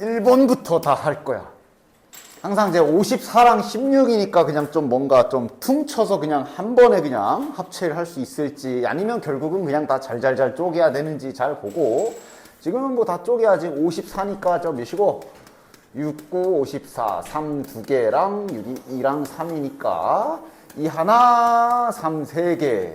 1번부터 다 할 거야. 항상 이제 54랑 16이니까 그냥 좀 뭔가 좀 퉁쳐서 그냥 한 번에 그냥 합체를 할 수 있을지, 아니면 결국은 그냥 다 잘잘잘 쪼개야 되는지 잘 보고. 지금은 뭐 다 쪼개야지. 54니까 저 몇이고 6, 9, 54, 3 2개랑 2랑 3이니까 2 하나, 3 3개,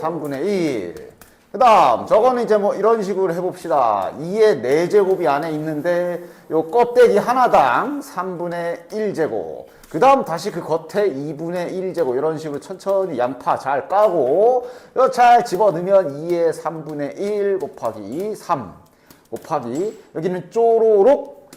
3분의 1. 그 다음 저거는 이제 뭐 이런 식으로 해봅시다. 2의 4제곱이 안에 있는데 요 껍데기 하나당 3분의 1제곱, 그 다음 다시 그 겉에 2분의 1제곱, 이런 식으로 천천히 양파 잘 까고 이거 잘 집어넣으면 2의 3분의 1 곱하기 3 곱하기, 여기는 쪼로록,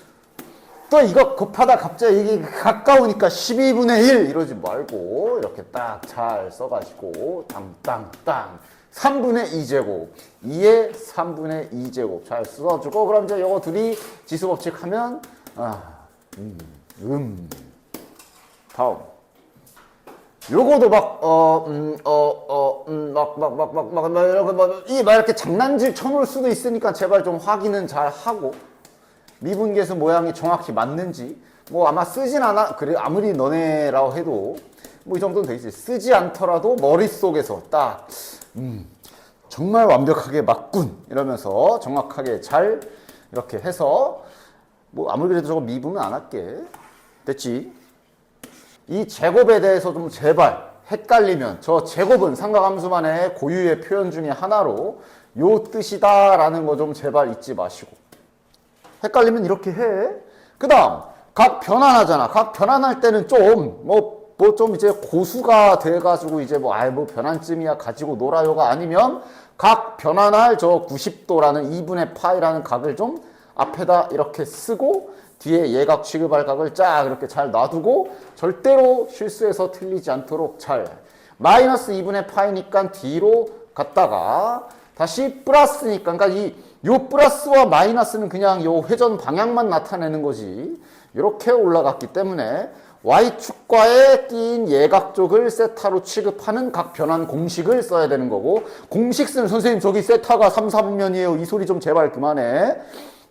또 이거 곱하다 갑자기 이게 가까우니까 12분의 1 이러지 말고 이렇게 딱 잘 써가지고 땅땅땅 3분의 2제곱, 2의 3분의 2제곱 잘 써주고, 그럼 이제 요거 둘이 지수법칙 하면, 다음. 요거도 이렇게 장난질 쳐놓을 수도 있으니까 제발 좀 확인은 잘 하고, 미분계수 모양이 정확히 맞는지, 뭐 아마 쓰진 않아, 그래, 아무리 너네라고 해도, 뭐 이 정도는 되겠지. 쓰지 않더라도 머릿속에서 딱, 정말 완벽하게 맞군 이러면서 정확하게 잘 이렇게 해서, 뭐 아무리 그래도 저거 미분은 안 할게. 됐지? 이 제곱에 대해서 좀 제발 헷갈리면, 저 제곱은 삼각함수만의 고유의 표현 중에 하나로 요 뜻이다 라는 거 좀 제발 잊지 마시고, 헷갈리면 이렇게 해. 그 다음 각 변환하잖아. 각 변환할 때는 좀 뭐 좀 이제 고수가 돼가지고 이제 뭐 변환쯤이야 가지고 놀아요가 아니면, 각 변환할 저 90도라는 2분의 파이라는 각을 좀 앞에다 이렇게 쓰고 뒤에 예각 취급할 각을 쫙 이렇게 잘 놔두고, 절대로 실수해서 틀리지 않도록 잘, 마이너스 2분의 파이니까 뒤로 갔다가 다시 플러스니까, 그러니까 요 플러스와 마이너스는 그냥 요 회전 방향만 나타내는 거지, 이렇게 올라갔기 때문에 Y축과에 끼인 예각 쪽을 세타로 취급하는 각 변환 공식을 써야 되는 거고, 공식 쓰는, 선생님 저기 세타가 3, 4분면이에요 이 소리 좀 제발 그만해.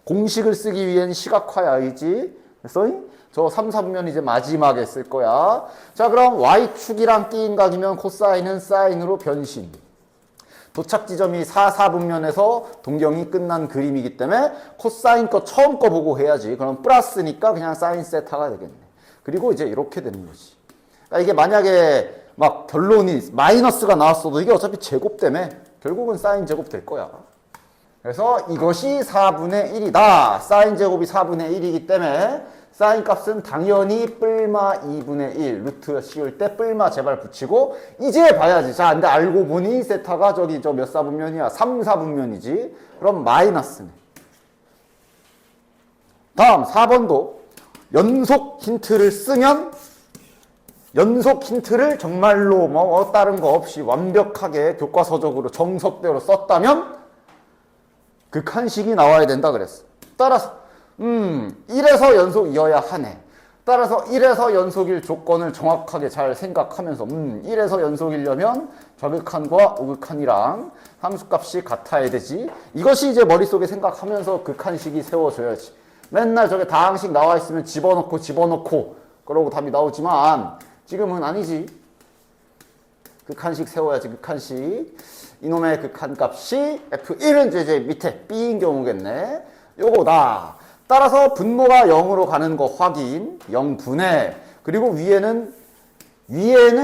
공식을 쓰기 위한 시각화야지. 그래서 저 3, 4분면 이제 마지막에 쓸 거야. 자, 그럼 Y축이랑 끼인 각이면 코사인은 사인으로 변신. 도착 지점이 4, 4분면에서 동경이 끝난 그림이기 때문에 코사인 거 처음 거 보고 해야지. 그럼 플러스니까 그냥 사인 세타가 되겠네. 그리고 이제 이렇게 되는 거지. 그러니까 이게 만약에 막 결론이 마이너스가 나왔어도 이게 어차피 제곱 때문에 결국은 사인 제곱 될 거야. 그래서 이것이 4분의 1이다. 사인 제곱이 4분의 1이기 때문에 사인 값은 당연히 뿔마 2분의 1. 루트 씌울 때 뿔마 제발 붙이고 이제 봐야지. 자, 근데 알고 보니 세타가 저기 저 몇 사분면이야? 3, 4분면이지. 그럼 마이너스네. 다음 4번도 연속 힌트를 쓰면, 연속 힌트를 정말로 뭐 다른 거 없이 완벽하게 교과서적으로 정석대로 썼다면 극한식이 나와야 된다 그랬어. 따라서 1에서 연속이어야 하네. 따라서 1에서 연속일 조건을 정확하게 잘 생각하면서 1에서 연속이려면 좌극한과 우극한이랑 함수값이 같아야 되지. 이것이 이제 머릿속에 생각하면서 극한식이 세워져야지. 맨날 저게 다항식 나와 있으면 집어넣고 그러고 답이 나오지만 지금은 아니지. 극한식 세워야지. 극한식. 이놈의 극한값이 F1은 이제 밑에 B인 경우겠네. 요거다. 따라서 분모가 0으로 가는 거 확인. 0분의. 그리고 위에는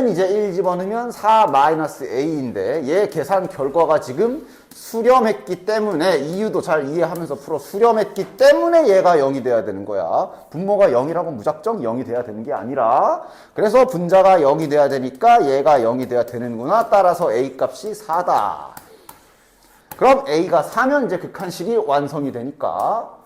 이제 1 집어넣으면 4-A인데 얘 계산 결과가 지금 수렴했기 때문에, 이유도 잘 이해하면서 풀어. 수렴했기 때문에 얘가 0이 돼야 되는 거야. 분모가 0이라고 무작정 0이 돼야 되는 게 아니라, 그래서 분자가 0이 돼야 되니까 얘가 0이 돼야 되는구나. 따라서 A 값이 4다. 그럼 A가 4면 이제 극한식이 완성이 되니까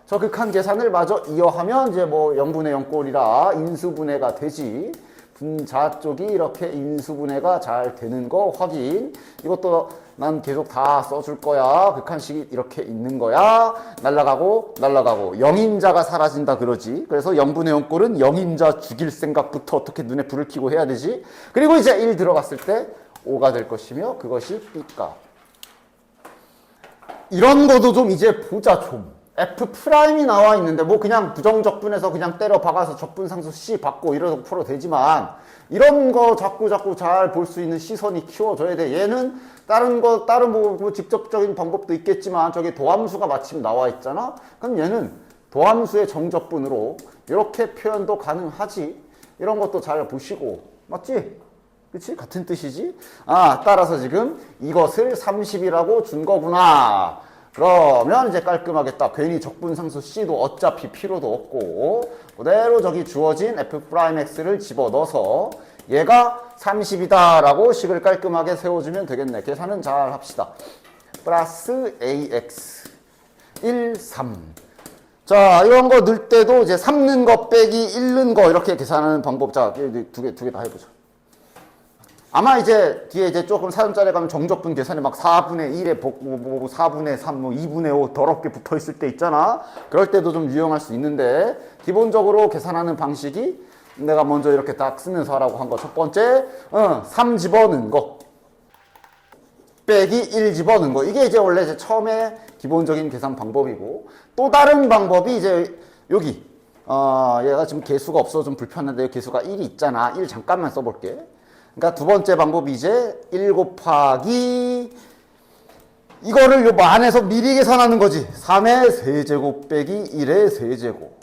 저 극한 계산을 마저 이어하면 이제 뭐 0분의 0꼴이라 인수분해가 되지. 분자 쪽이 이렇게 인수분해가 잘 되는 거 확인. 이것도 난 계속 다 써줄 거야. 극한식이 이렇게 있는 거야. 날라가고 0인자가 사라진다 그러지. 그래서 0분의 0꼴은 0인자 죽일 생각부터 어떻게 눈에 불을 켜고 해야 되지. 그리고 이제 1 들어갔을 때 5가 될 것이며 그것이 B값. 이런 거도 좀 이제 보자 좀. F'이 나와 있는데 뭐 그냥 부정적분해서 그냥 때려 박아서 적분상수 C 받고 이러도 풀어도 되지만 이런 거 자꾸 잘 볼 수 있는 시선이 키워져야 돼. 얘는 다른 뭐 직접적인 방법도 있겠지만 저기 도함수가 마침 나와 있잖아. 그럼 얘는 도함수의 정적분으로 이렇게 표현도 가능하지. 이런 것도 잘 보시고 맞지? 그치? 같은 뜻이지? 따라서 지금 이것을 30이라고 준 거구나. 그러면 이제 깔끔하게 딱 괜히 적분상수 C도 어차피 필요도 없고 그대로 저기 주어진 F'X를 집어넣어서 얘가 30이다 라고 식을 깔끔하게 세워주면 되겠네. 계산은 잘 합시다. 플러스 AX 1, 3. 자, 이런 거 넣을 때도 이제 3 넣은 거 빼기 1 넣은 거 이렇게 계산하는 방법. 자, 두 개 다 해보자. 아마 이제 뒤에 이제 조금 사전자리 가면 정적분 계산이 막 4분의 1에 4분의 3, 2분의 5 더럽게 붙어 있을 때 있잖아. 그럴 때도 좀 유용할 수 있는데 기본적으로 계산하는 방식이 내가 먼저 이렇게 딱 쓰면서 하라고 한 거. 첫 번째, 3 집어넣은 거. 빼기 1 집어넣은 거. 이게 이제 원래 이제 처음에 기본적인 계산 방법이고 또 다른 방법이 이제 여기 얘가 지금 개수가 없어서 좀 불편한데 개수가 1이 있잖아. 1 잠깐만 써볼게. 그러니까 두 번째 방법이 이제 1 곱하기 이거를 요 안에서 미리 계산하는 거지. 3의 세제곱 빼기 1의 세제곱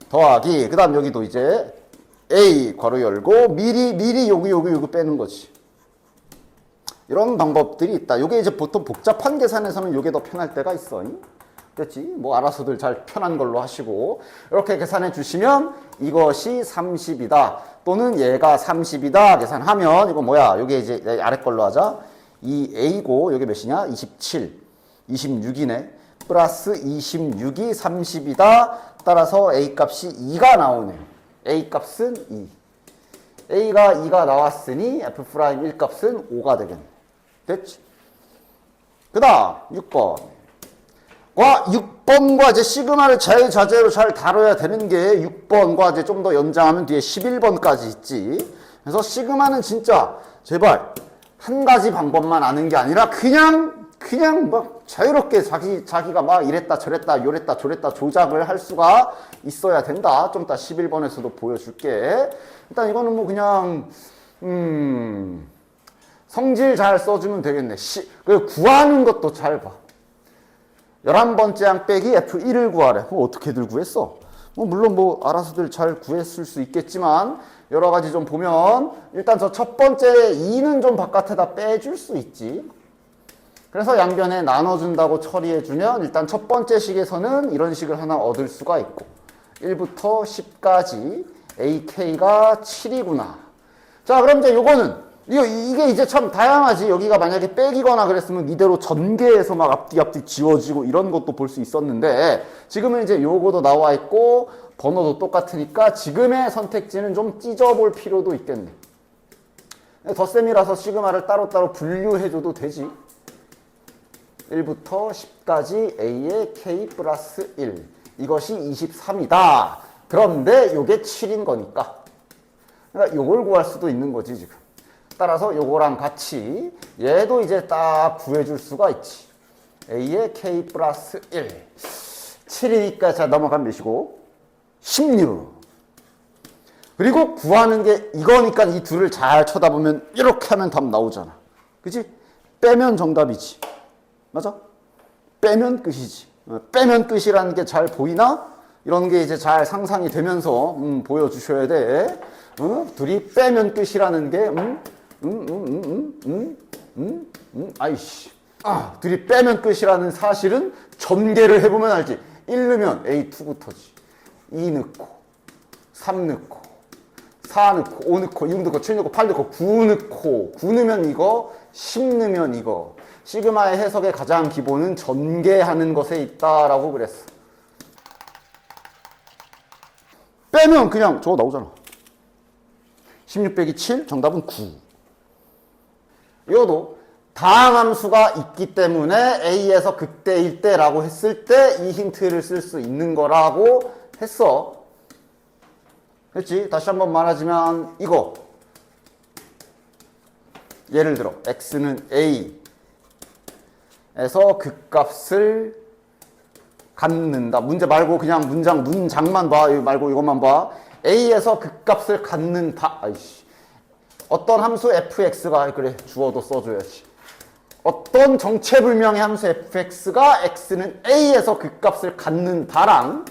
더하기 그 다음 여기도 이제 A 괄호 열고 미리 여기 빼는 거지. 이런 방법들이 있다. 요게 이제 보통 복잡한 계산에서는 요게 더 편할 때가 있어. 그렇지? 뭐 알아서들 잘 편한 걸로 하시고 이렇게 계산해 주시면 이것이 30이다. 또는 얘가 30이다 계산하면 이거 뭐야? 요게 이제 아래 걸로 하자. 이 A고 요게 몇이냐? 27, 26이네. 플러스 26이 30이다. 따라서 A 값이 2가 나오네. A 값은 2. A가 2가 나왔으니 F'1 값은 5가 되겠네. 됐지? 그 다음 6번. 6번 과제 시그마를 자유자재로 잘 다뤄야 되는 게 6번 과제 좀 더 연장하면 뒤에 11번까지 있지. 그래서 시그마는 진짜 제발 한 가지 방법만 아는 게 아니라 그냥 막 자유롭게 자기가 막 이랬다 저랬다 요랬다 저랬다 조작을 할 수가 있어야 된다. 좀 이따 11번에서도 보여줄게. 일단 이거는 뭐 그냥 성질 잘 써주면 되겠네. 구하는 것도 잘 봐. 11번째 항 빼기 F1을 구하래. 어떻게들 구했어? 물론 뭐 알아서들 잘 구했을 수 있겠지만 여러 가지 좀 보면 일단 저 첫 번째 2는 좀 바깥에다 빼줄 수 있지. 그래서 양변에 나눠준다고 처리해주면 일단 첫 번째 식에서는 이런 식을 하나 얻을 수가 있고 1부터 10까지 AK가 7이구나. 자, 그럼 이제 요거는 이게 이제 참 다양하지. 여기가 만약에 빼기거나 그랬으면 이대로 전개해서 막 앞뒤 지워지고 이런 것도 볼 수 있었는데 지금은 이제 요거도 나와 있고 번호도 똑같으니까 지금의 선택지는 좀 찢어볼 필요도 있겠네. 덧셈이라서 시그마를 따로따로 분류해줘도 되지. 1부터 10까지 A의 K 플러스 1. 이것이 23이다. 그런데 요게 7인 거니까. 그러니까 요걸 구할 수도 있는 거지, 지금. 따라서 요거랑 같이 얘도 이제 딱 구해줄 수가 있지. A의 K 플러스 1. 7이니까 자 넘어가면 몇이고? 16. 그리고 구하는 게 이거니까 이 둘을 잘 쳐다보면 이렇게 하면 답 나오잖아. 그치? 빼면 정답이지. 맞아? 빼면 끝이지. 빼면 끝이라는 게 잘 보이나? 이런 게 이제 잘 상상이 되면서 보여주셔야 돼. 둘이 빼면 끝이라는 게 아이씨. 둘이 빼면 끝이라는 사실은 전개를 해보면 알지. 1 넣으면 A2부터지. 2 넣고 3 넣고 4 넣고 5 넣고 6 넣고 7 넣고 8 넣고 9 넣고 9 넣으면 이거 10 넣으면 이거. 시그마의 해석의 가장 기본은 전개하는 것에 있다라고 그랬어. 빼면 그냥 저거 나오잖아. 16 빼기 7 정답은 9. 이것도 다항함수가 있기 때문에 A에서 극대일 때라고 했을 때 이 힌트를 쓸 수 있는 거라고 했어. 그렇지? 다시 한번 말하자면 이거 예를 들어 X는 A 에서 극값을 갖는다. 문제 말고 그냥 문장만 봐. 말고 이것만 봐. A에서 극값을 갖는다. 아이씨. 어떤 함수 fx가, 그래, 주어도 써줘야지. 어떤 정체불명의 함수 fx가 x는 A에서 극값을 갖는다랑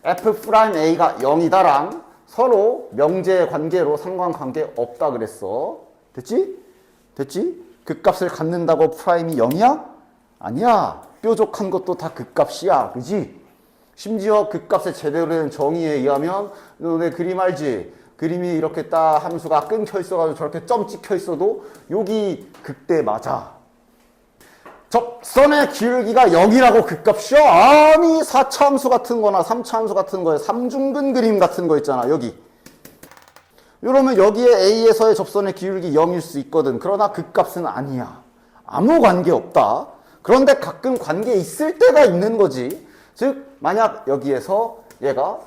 f'A가 0이다랑 서로 명제 관계로 상관관계 없다 그랬어. 됐지? 됐지? 극값을 갖는다고 프라임이 0이야? 아니야. 뾰족한 것도 다 극값이야. 그지? 심지어 극값의 제대로 된 정의에 의하면 너네 그림 알지? 그림이 이렇게 딱 함수가 끊겨 있어가지고 저렇게 점 찍혀 있어도 여기 극대 맞아. 접선의 기울기가 0이라고 극값이요? 아니 4차 함수 같은 거나 3차 함수 같은 거에 삼중근 그림 같은 거 있잖아. 여기. 이러면 여기에 A에서의 접선의 기울기 0일 수 있거든. 그러나 극값은 아니야. 아무 관계 없다. 그런데 가끔 관계 있을 때가 있는 거지. 즉 만약 여기에서 얘가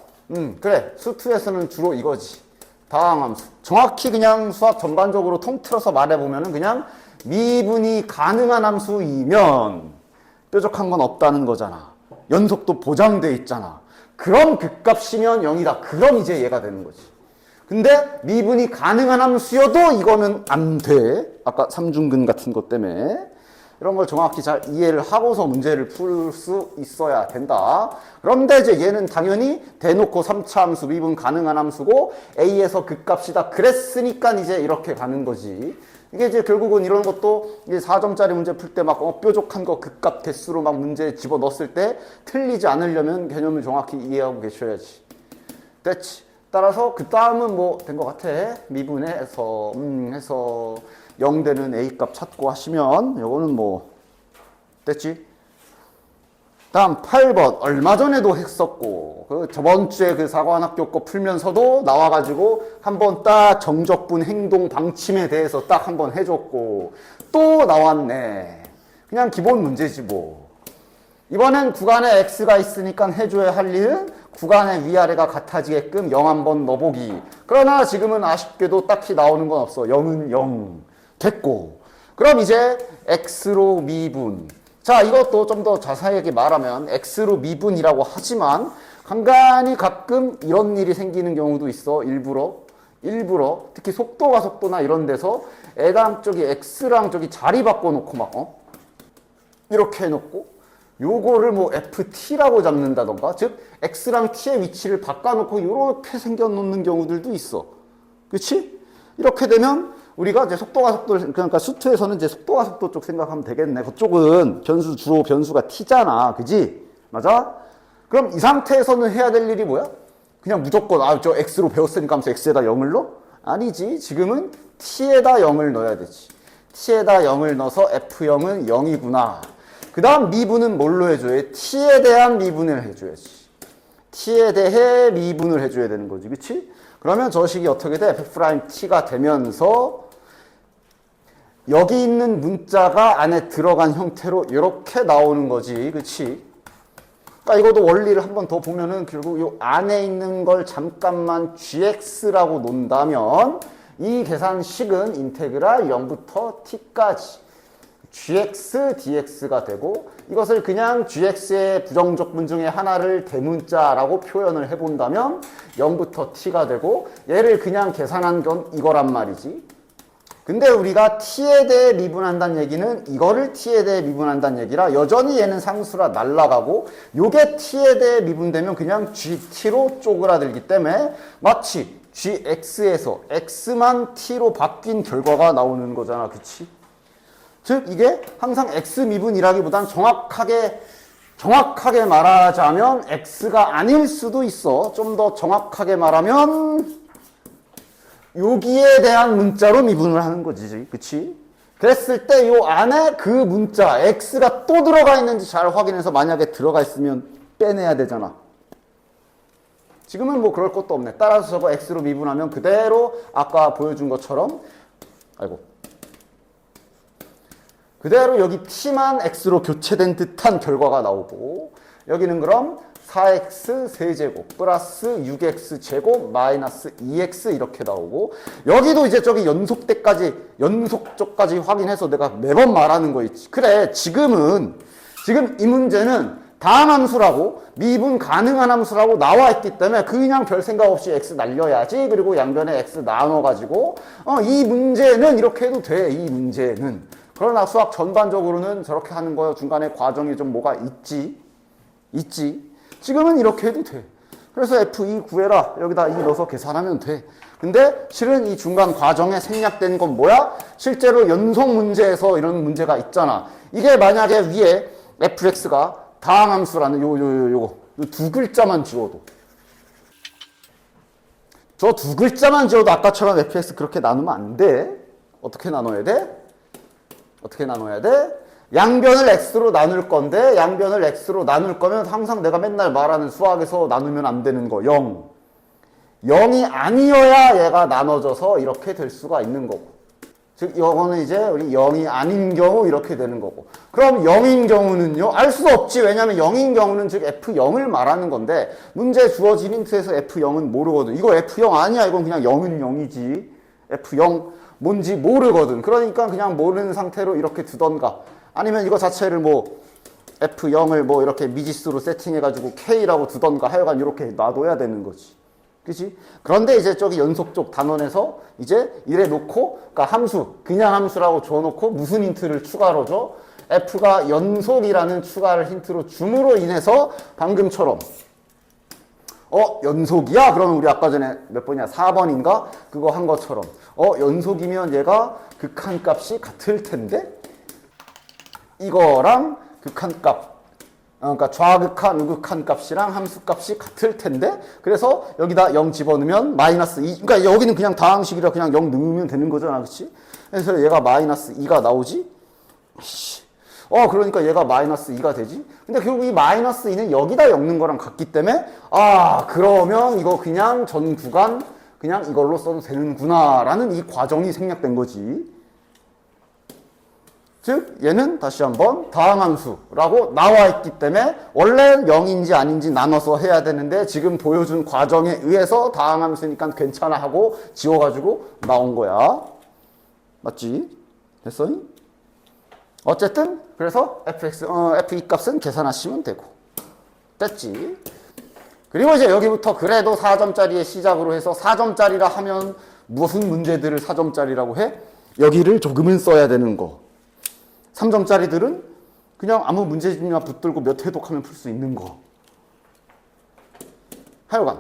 그래 수2에서는 주로 이거지. 다항함수. 정확히 그냥 수학 전반적으로 통틀어서 말해보면 그냥 미분이 가능한 함수이면 뾰족한 건 없다는 거잖아. 연속도 보장돼 있잖아. 그럼 극값이면 0이다. 그럼 이제 얘가 되는 거지. 근데 미분이 가능한 함수여도 이거는 안 돼. 아까 삼중근 같은 것 때문에. 이런 걸 정확히 잘 이해를 하고서 문제를 풀 수 있어야 된다. 그런데 이제 얘는 당연히 대놓고 3차 함수, 미분 가능한 함수고 A에서 극값이다. 그랬으니까 이제 이렇게 가는 거지. 이게 이제 결국은 이런 것도 이제 4점짜리 문제 풀 때 막 뾰족한 거 극값 개수로 막 문제 집어 넣었을 때 틀리지 않으려면 개념을 정확히 이해하고 계셔야지. 됐지? 따라서 그 다음은 뭐 된 것 같아. 미분해서 해서 0 되는 A값 찾고 하시면 요거는 뭐 됐지? 다음 8번 얼마 전에도 했었고 그 저번 주에 그 사관학교 거 풀면서도 나와가지고 한번 딱 정적분 행동 방침에 대해서 딱 한번 해줬고 또 나왔네. 그냥 기본 문제지 뭐. 이번엔 구간에 x가 있으니까 해줘야 할 일은 구간의 위아래가 같아지게끔 0 한번 넣어보기. 그러나 지금은 아쉽게도 딱히 나오는 건 없어. 0은 0 됐고. 그럼 이제 x로 미분. 자, 이것도 좀 더 자세하게 말하면 x로 미분이라고 하지만 간간히 가끔 이런 일이 생기는 경우도 있어. 일부러 특히 속도나 이런 데서 애당 저기 x랑 저기 자리 바꿔놓고 막 이렇게 해놓고 요거를 뭐 ft라고 잡는다던가, 즉 x랑 t의 위치를 바꿔놓고 이렇게 생겨놓는 경우들도 있어. 그렇지? 이렇게 되면 우리가 이제 그러니까 수투에서는 이제 속도가 속도 쪽 생각하면 되겠네. 그쪽은 주로 변수가 t잖아. 그지? 맞아? 그럼 이 상태에서는 해야 될 일이 뭐야? 그냥 무조건 저 x로 배웠으니까 하면서 x에다 0을 넣어? 아니지. 지금은 t에다 0을 넣어야 되지. t에다 0을 넣어서 f0은 0이구나. 그 다음 미분은 뭘로 해줘야? t에 대한 미분을 해줘야지. t에 대해 미분을 해줘야 되는 거지. 그치? 그러면 저 식이 어떻게 돼? f't가 되면서 여기 있는 문자가 안에 들어간 형태로 이렇게 나오는 거지. 그치? 그러니까 이것도 원리를 한번 더 보면은 결국 이 안에 있는 걸 잠깐만 gx라고 놓는다면 이 계산식은 인테그랄 0부터 t까지 gx dx가 되고, 이것을 그냥 gx의 부정적분 중에 하나를 대문자라고 표현을 해본다면 0부터 t가 되고, 얘를 그냥 계산한 건 이거란 말이지. 근데 우리가 t에 대해 미분한다는 얘기는 이거를 t에 대해 미분한다는 얘기라 여전히 얘는 상수라 날라가고, 요게 t에 대해 미분되면 그냥 gt로 쪼그라들기 때문에 마치 gx에서 x만 t로 바뀐 결과가 나오는 거잖아. 그치? 즉 이게 항상 x 미분이라기보단 정확하게 말하자면 x가 아닐 수도 있어. 좀 더 정확하게 말하면 여기에 대한 문자로 미분을 하는 거지. 그치? 그랬을 때 요 안에 그 문자 x가 또 들어가 있는지 잘 확인해서 만약에 들어가 있으면 빼내야 되잖아. 지금은 뭐 그럴 것도 없네. 따라서 저거 x로 미분하면 그대로 아까 보여준 것처럼 그대로 여기 t만 x로 교체된 듯한 결과가 나오고, 여기는 그럼 4x 세제곱 플러스 6x 제곱 마이너스 2x 이렇게 나오고, 여기도 이제 저기 연속대까지 연속쪽까지 확인해서 내가 매번 말하는 거 있지. 그래, 지금 이 문제는 다항함수라고 미분 가능한 함수라고 나와 있기 때문에 그냥 별 생각 없이 x 날려야지. 그리고 양변에 x 나눠가지고 이 문제는 이렇게 해도 돼. 이 문제는. 그러나 수학 전반적으로는 저렇게 하는 거예요. 중간에 과정이 좀 뭐가 있지. 지금은 이렇게 해도 돼. 그래서 F2 구해라. 여기다 2 넣어서 계산하면 돼. 근데 실은 이 중간 과정에 생략된 건 뭐야? 실제로 연속 문제에서 이런 문제가 있잖아. 이게 만약에 위에 fx가 다항함수라는 요거 두 글자만 지워도, 저 두 글자만 지워도 아까처럼 fx 그렇게 나누면 안 돼. 어떻게 나눠야 돼? 양변을 x로 나눌 건데, 양변을 x로 나눌 거면 항상 내가 맨날 말하는 수학에서 나누면 안 되는 거 0. 0이 아니어야 얘가 나눠져서 이렇게 될 수가 있는 거고. 즉 이거는 이제 우리 0이 아닌 경우 이렇게 되는 거고. 그럼 0인 경우는요? 알 수 없지. 왜냐면 0인 경우는 즉 F0을 말하는 건데, 문제 주어진 힌트에서 F0은 모르거든. 이거 F0 아니야. 이건 그냥 0은 0이지. F0 뭔지 모르거든. 그러니까 그냥 모르는 상태로 이렇게 두던가, 아니면 이거 자체를 뭐 F0을 뭐 이렇게 미지수로 세팅해가지고 K라고 두던가 하여간 이렇게 놔둬야 되는 거지. 그치? 그런데 이제 저기 연속 쪽 단원에서 이제 이래 놓고, 그러니까 함수, 그냥 함수라고 줘놓고 무슨 힌트를 추가로 줘? F가 연속이라는 추가를 힌트로 줌으로 인해서 방금처럼 연속이야? 그러면 우리 아까 전에 몇 번이야? 4번인가? 그거 한 것처럼 연속이면 얘가 극한값이 같을 텐데? 이거랑 극한값, 그러니까 좌극한, 우극한 값이랑 함수값이 같을 텐데, 그래서 여기다 0 집어넣으면 마이너스 2, 그러니까 여기는 그냥 다항식이라 그냥 0 넣으면 되는 거잖아, 그치? 그래서 얘가 마이너스 2가 나오지? 그러니까 얘가 마이너스 2가 되지? 근데 결국 이 마이너스 2는 여기다 엮는 거랑 같기 때문에, 그러면 이거 그냥 전 구간 그냥 이걸로 써도 되는구나 라는 이 과정이 생략된 거지. 즉 얘는 다시 한번 다항함수라고 나와 있기 때문에 원래 0인지 아닌지 나눠서 해야 되는데, 지금 보여준 과정에 의해서 다항함수니까 괜찮아 하고 지워가지고 나온 거야. 맞지? 됐어? 어쨌든 그래서 f2 값은 계산하시면 되고 됐지. 그리고 이제 여기부터 그래도 4점짜리의 시작으로 해서 4점짜리라 하면 무슨 문제들을 4점짜리라고 해? 여기를 조금은 써야 되는 거. 3점짜리들은 그냥 아무 문제집이나 붙들고 몇 회독하면 풀 수 있는 거. 하여간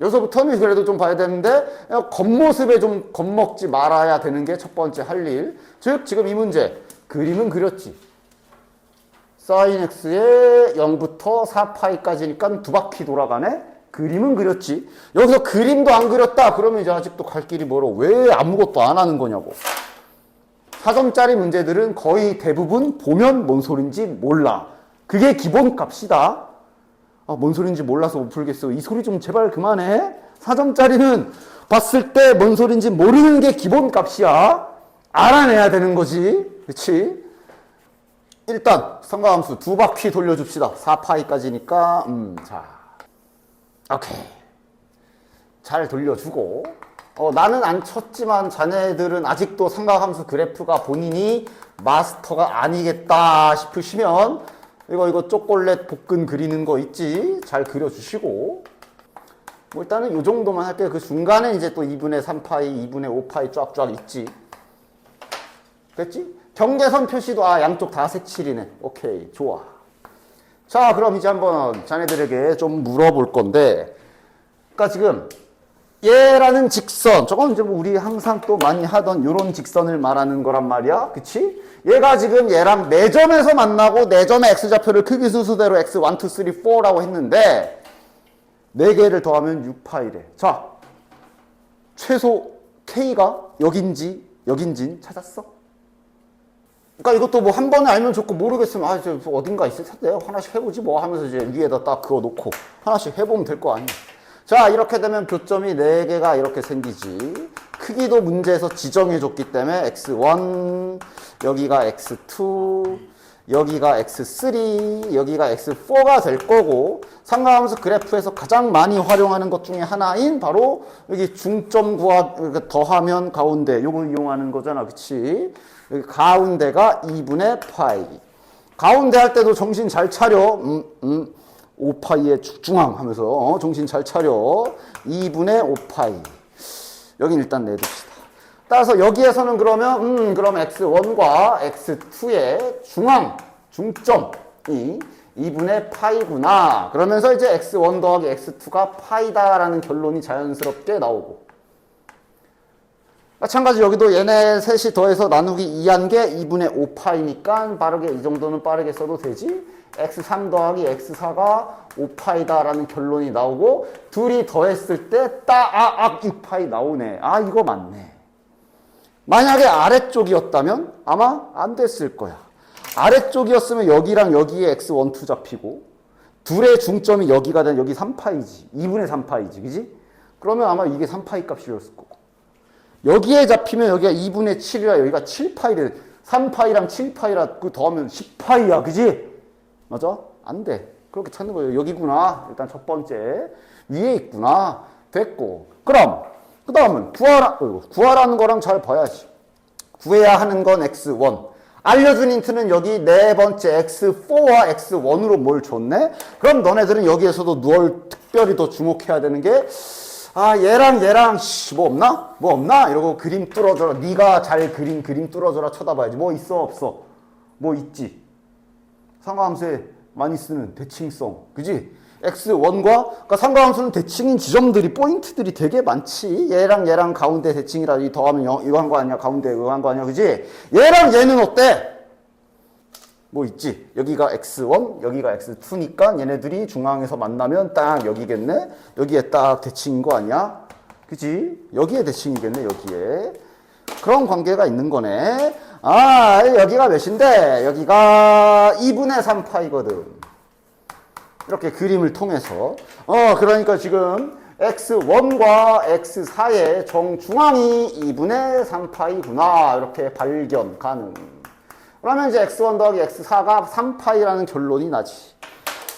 여기서부터는 그래도 좀 봐야 되는데, 겉모습에 좀 겁먹지 말아야 되는 게 첫 번째 할 일. 즉 지금 이 문제 그림은 그렸지. sin x에 0부터 4파이까지니까 두 바퀴 돌아가네. 그림은 그렸지. 여기서 그림도 안 그렸다 그러면 이제 아직도 갈 길이 멀어. 왜 아무것도 안 하는 거냐고. 4점짜리 문제들은 거의 대부분 보면 뭔 소린지 몰라. 그게 기본값이다. 뭔 소린지 몰라서 못 풀겠어. 이 소리 좀 제발 그만해. 4점짜리는 봤을 때 뭔 소린지 모르는 게 기본값이야. 알아내야 되는 거지. 그치? 일단 삼각함수 두 바퀴 돌려줍시다. 4파이까지니까 자, 오케이. 잘 돌려주고, 나는 안 쳤지만 자네들은 아직도 삼각함수 그래프가 본인이 마스터가 아니겠다 싶으시면 이거 초콜릿 볶은 그리는 거 있지? 잘 그려주시고, 뭐 일단은 이 정도만 할게요. 그 중간에 이제 또 2분의 3파이, 2분의 5파이 쫙쫙 있지. 됐지? 경계선 표시도 양쪽 다 색칠이네. 오케이, 좋아. 자, 그럼 이제 한번 자네들에게 좀 물어볼 건데, 그러니까 지금 얘라는 직선, 저건 이제 뭐 우리 항상 또 많이 하던 요런 직선을 말하는 거란 말이야. 그치? 얘가 지금 얘랑 4점에서 만나고 4점의 x좌표를 크기 순서대로 x 1, 2, 3, 4라고 했는데 4개를 더하면 6파이래. 자, 최소 k가 여긴진 찾았어? 그러니까 이것도 뭐 한 번에 알면 좋고 모르겠으면 저 어딘가 있을 텐데 하나씩 해보지 뭐 하면서 이제 위에다 딱 그어 놓고 하나씩 해보면 될 거 아니야. 자, 이렇게 되면 교점이 4개가 이렇게 생기지. 크기도 문제에서 지정해 줬기 때문에 x1, 여기가 x2, 여기가 x3, 여기가 x4가 될 거고 삼각함수 그래프에서 가장 많이 활용하는 것 중에 하나인 바로 여기 중점 더하면 가운데 요걸 이용하는 거잖아. 그치? 여기 가운데가 2분의 파이. 가운데 할 때도 정신 잘 차려. 5파이의 중앙 하면서 정신 잘 차려. 2분의 5파이. 여긴 일단 내둡시다. 따라서 여기에서는 그러면 그럼 x1과 x2의 중점이 2분의 파이구나. 그러면서 이제 x1 더하기 x2가 파이다라는 결론이 자연스럽게 나오고. 마찬가지 여기도 얘네 셋이 더해서 나누기 2한 게 2분의 5파이니까 빠르게 이 정도는 빠르게 써도 되지. x3 더하기 x4가 5파이다라는 결론이 나오고 둘이 더했을 때 딱 6파이 나오네. 아 이거 맞네. 만약에 아래쪽이었다면 아마 안 됐을 거야. 아래쪽이었으면 여기랑 여기에 x1, 2 잡히고 둘의 중점이 여기가 된 여기 3파이지. 2분의 3파이지. 그지? 그러면 아마 이게 3파이 값이었을 거고. 여기에 잡히면 여기가 2분의 7이라 여기가 7파이래. 3파이랑 7파이라 그 더하면 10파이야. 그지? 맞아? 안 돼. 그렇게 찾는 거예요. 여기구나. 일단 첫 번째. 위에 있구나. 됐고. 그럼 그 다음은 구하라는 거랑 잘 봐야지. 구해야 하는 건 x1. 알려준 힌트는 여기 네 번째 x4와 x1으로 뭘 줬네? 그럼 너네들은 여기에서도 뭘 특별히 더 주목해야 되는 게 얘랑 뭐 없나? 뭐 없나? 이러고 그림 뚫어줘라. 네가 잘 그림 뚫어줘라 쳐다봐야지. 뭐 있어 없어? 뭐 있지? 삼각함수에 많이 쓰는 대칭성. 그지? x1과 그러니까 삼각함수는 대칭인 지점들이 포인트들이 되게 많지. 얘랑 가운데 대칭이라 이 더하면 이거 한 거 아니야? 가운데 이거 한 거 아니야? 그지? 얘랑 얘는 어때? 뭐 있지? 여기가 x1, 여기가 x2니까 얘네들이 중앙에서 만나면 딱 여기겠네? 여기에 딱 대칭인 거 아니야? 그지? 여기에 대칭이겠네, 여기에. 그런 관계가 있는 거네. 여기가 몇인데? 여기가 2분의 3파이거든. 이렇게 그림을 통해서. 그러니까 지금 x1과 x4의 정중앙이 2분의 3파이구나. 이렇게 발견 가능. 그러면 이제 x1 더하기 x4가 3파이라는 결론이 나지.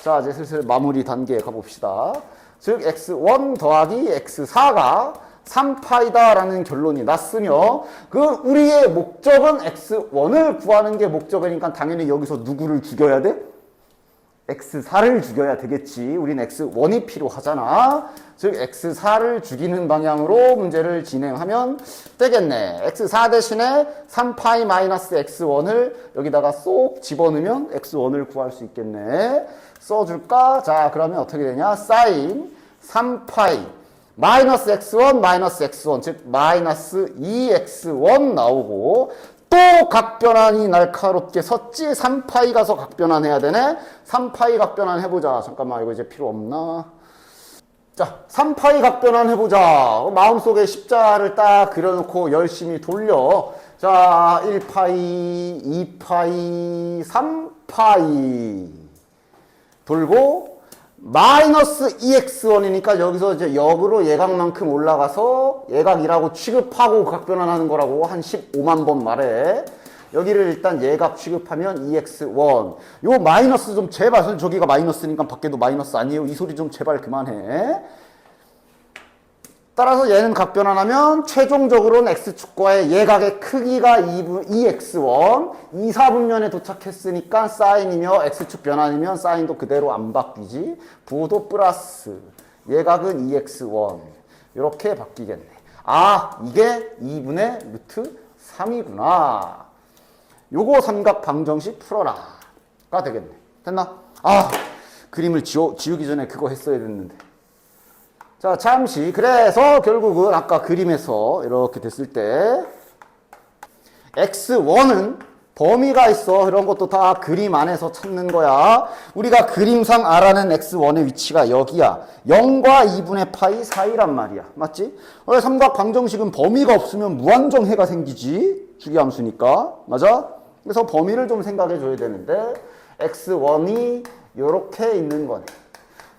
자, 이제 슬슬 마무리 단계에 가봅시다. 즉, x1 더하기 x4가 3파이다라는 결론이 났으며, 우리의 목적은 x1을 구하는 게 목적이니까 당연히 여기서 누구를 죽여야 돼? x4를 죽여야 되겠지. 우린 x1이 필요하잖아. 즉 x4를 죽이는 방향으로 문제를 진행하면 되겠네. x4 대신에 3파이 마이너스 x1을 여기다가 쏙 집어넣으면 x1을 구할 수 있겠네. 써줄까? 자, 그러면 어떻게 되냐? 사인 3파이 마이너스 x1 즉 마이너스 2x1 나오고 또 각변환이 날카롭게 섰지. 3파이 가서 각변환 해야 되네. 3파이 각변환 해보자. 잠깐만 이거 이제 필요 없나? 자, 3파이 각변환 해보자. 마음속에 십자를 딱 그려놓고 열심히 돌려. 자, 1파이, 2파이, 3파이 돌고 마이너스 2x1이니까 여기서 이제 역으로 예각만큼 올라가서 예각이라고 취급하고 각변환하는 거라고 한 15만 번 말해. 여기를 일단 예각 취급하면 2x1. 요 마이너스 좀 제발, 저기가 마이너스니까 밖에도 마이너스 아니에요. 이 소리 좀 제발 그만해. 따라서 얘는 각변환하면 최종적으로는 x축과의 예각의 크기가 2x1 2, 4분면에 도착했으니까 사인이며 x축 변환이면 사인도 그대로 안 바뀌지. 부호도 플러스 예각은 2x1 이렇게 바뀌겠네. 이게 2분의 루트 3이구나. 요거 삼각 방정식 풀어라 가 되겠네. 됐나? 그림을 지우기 전에 그거 했어야 됐는데. 자, 잠시. 그래서 결국은 아까 그림에서 이렇게 됐을 때 x1은 범위가 있어. 이런 것도 다 그림 안에서 찾는 거야. 우리가 그림상 알아낸 x1의 위치가 여기야. 0과 2분의 파이 사이란 말이야. 맞지? 원래 삼각 방정식은 범위가 없으면 무한정해가 생기지. 주기함수니까. 맞아? 그래서 범위를 좀 생각해 줘야 되는데 x1이 이렇게 있는 거네.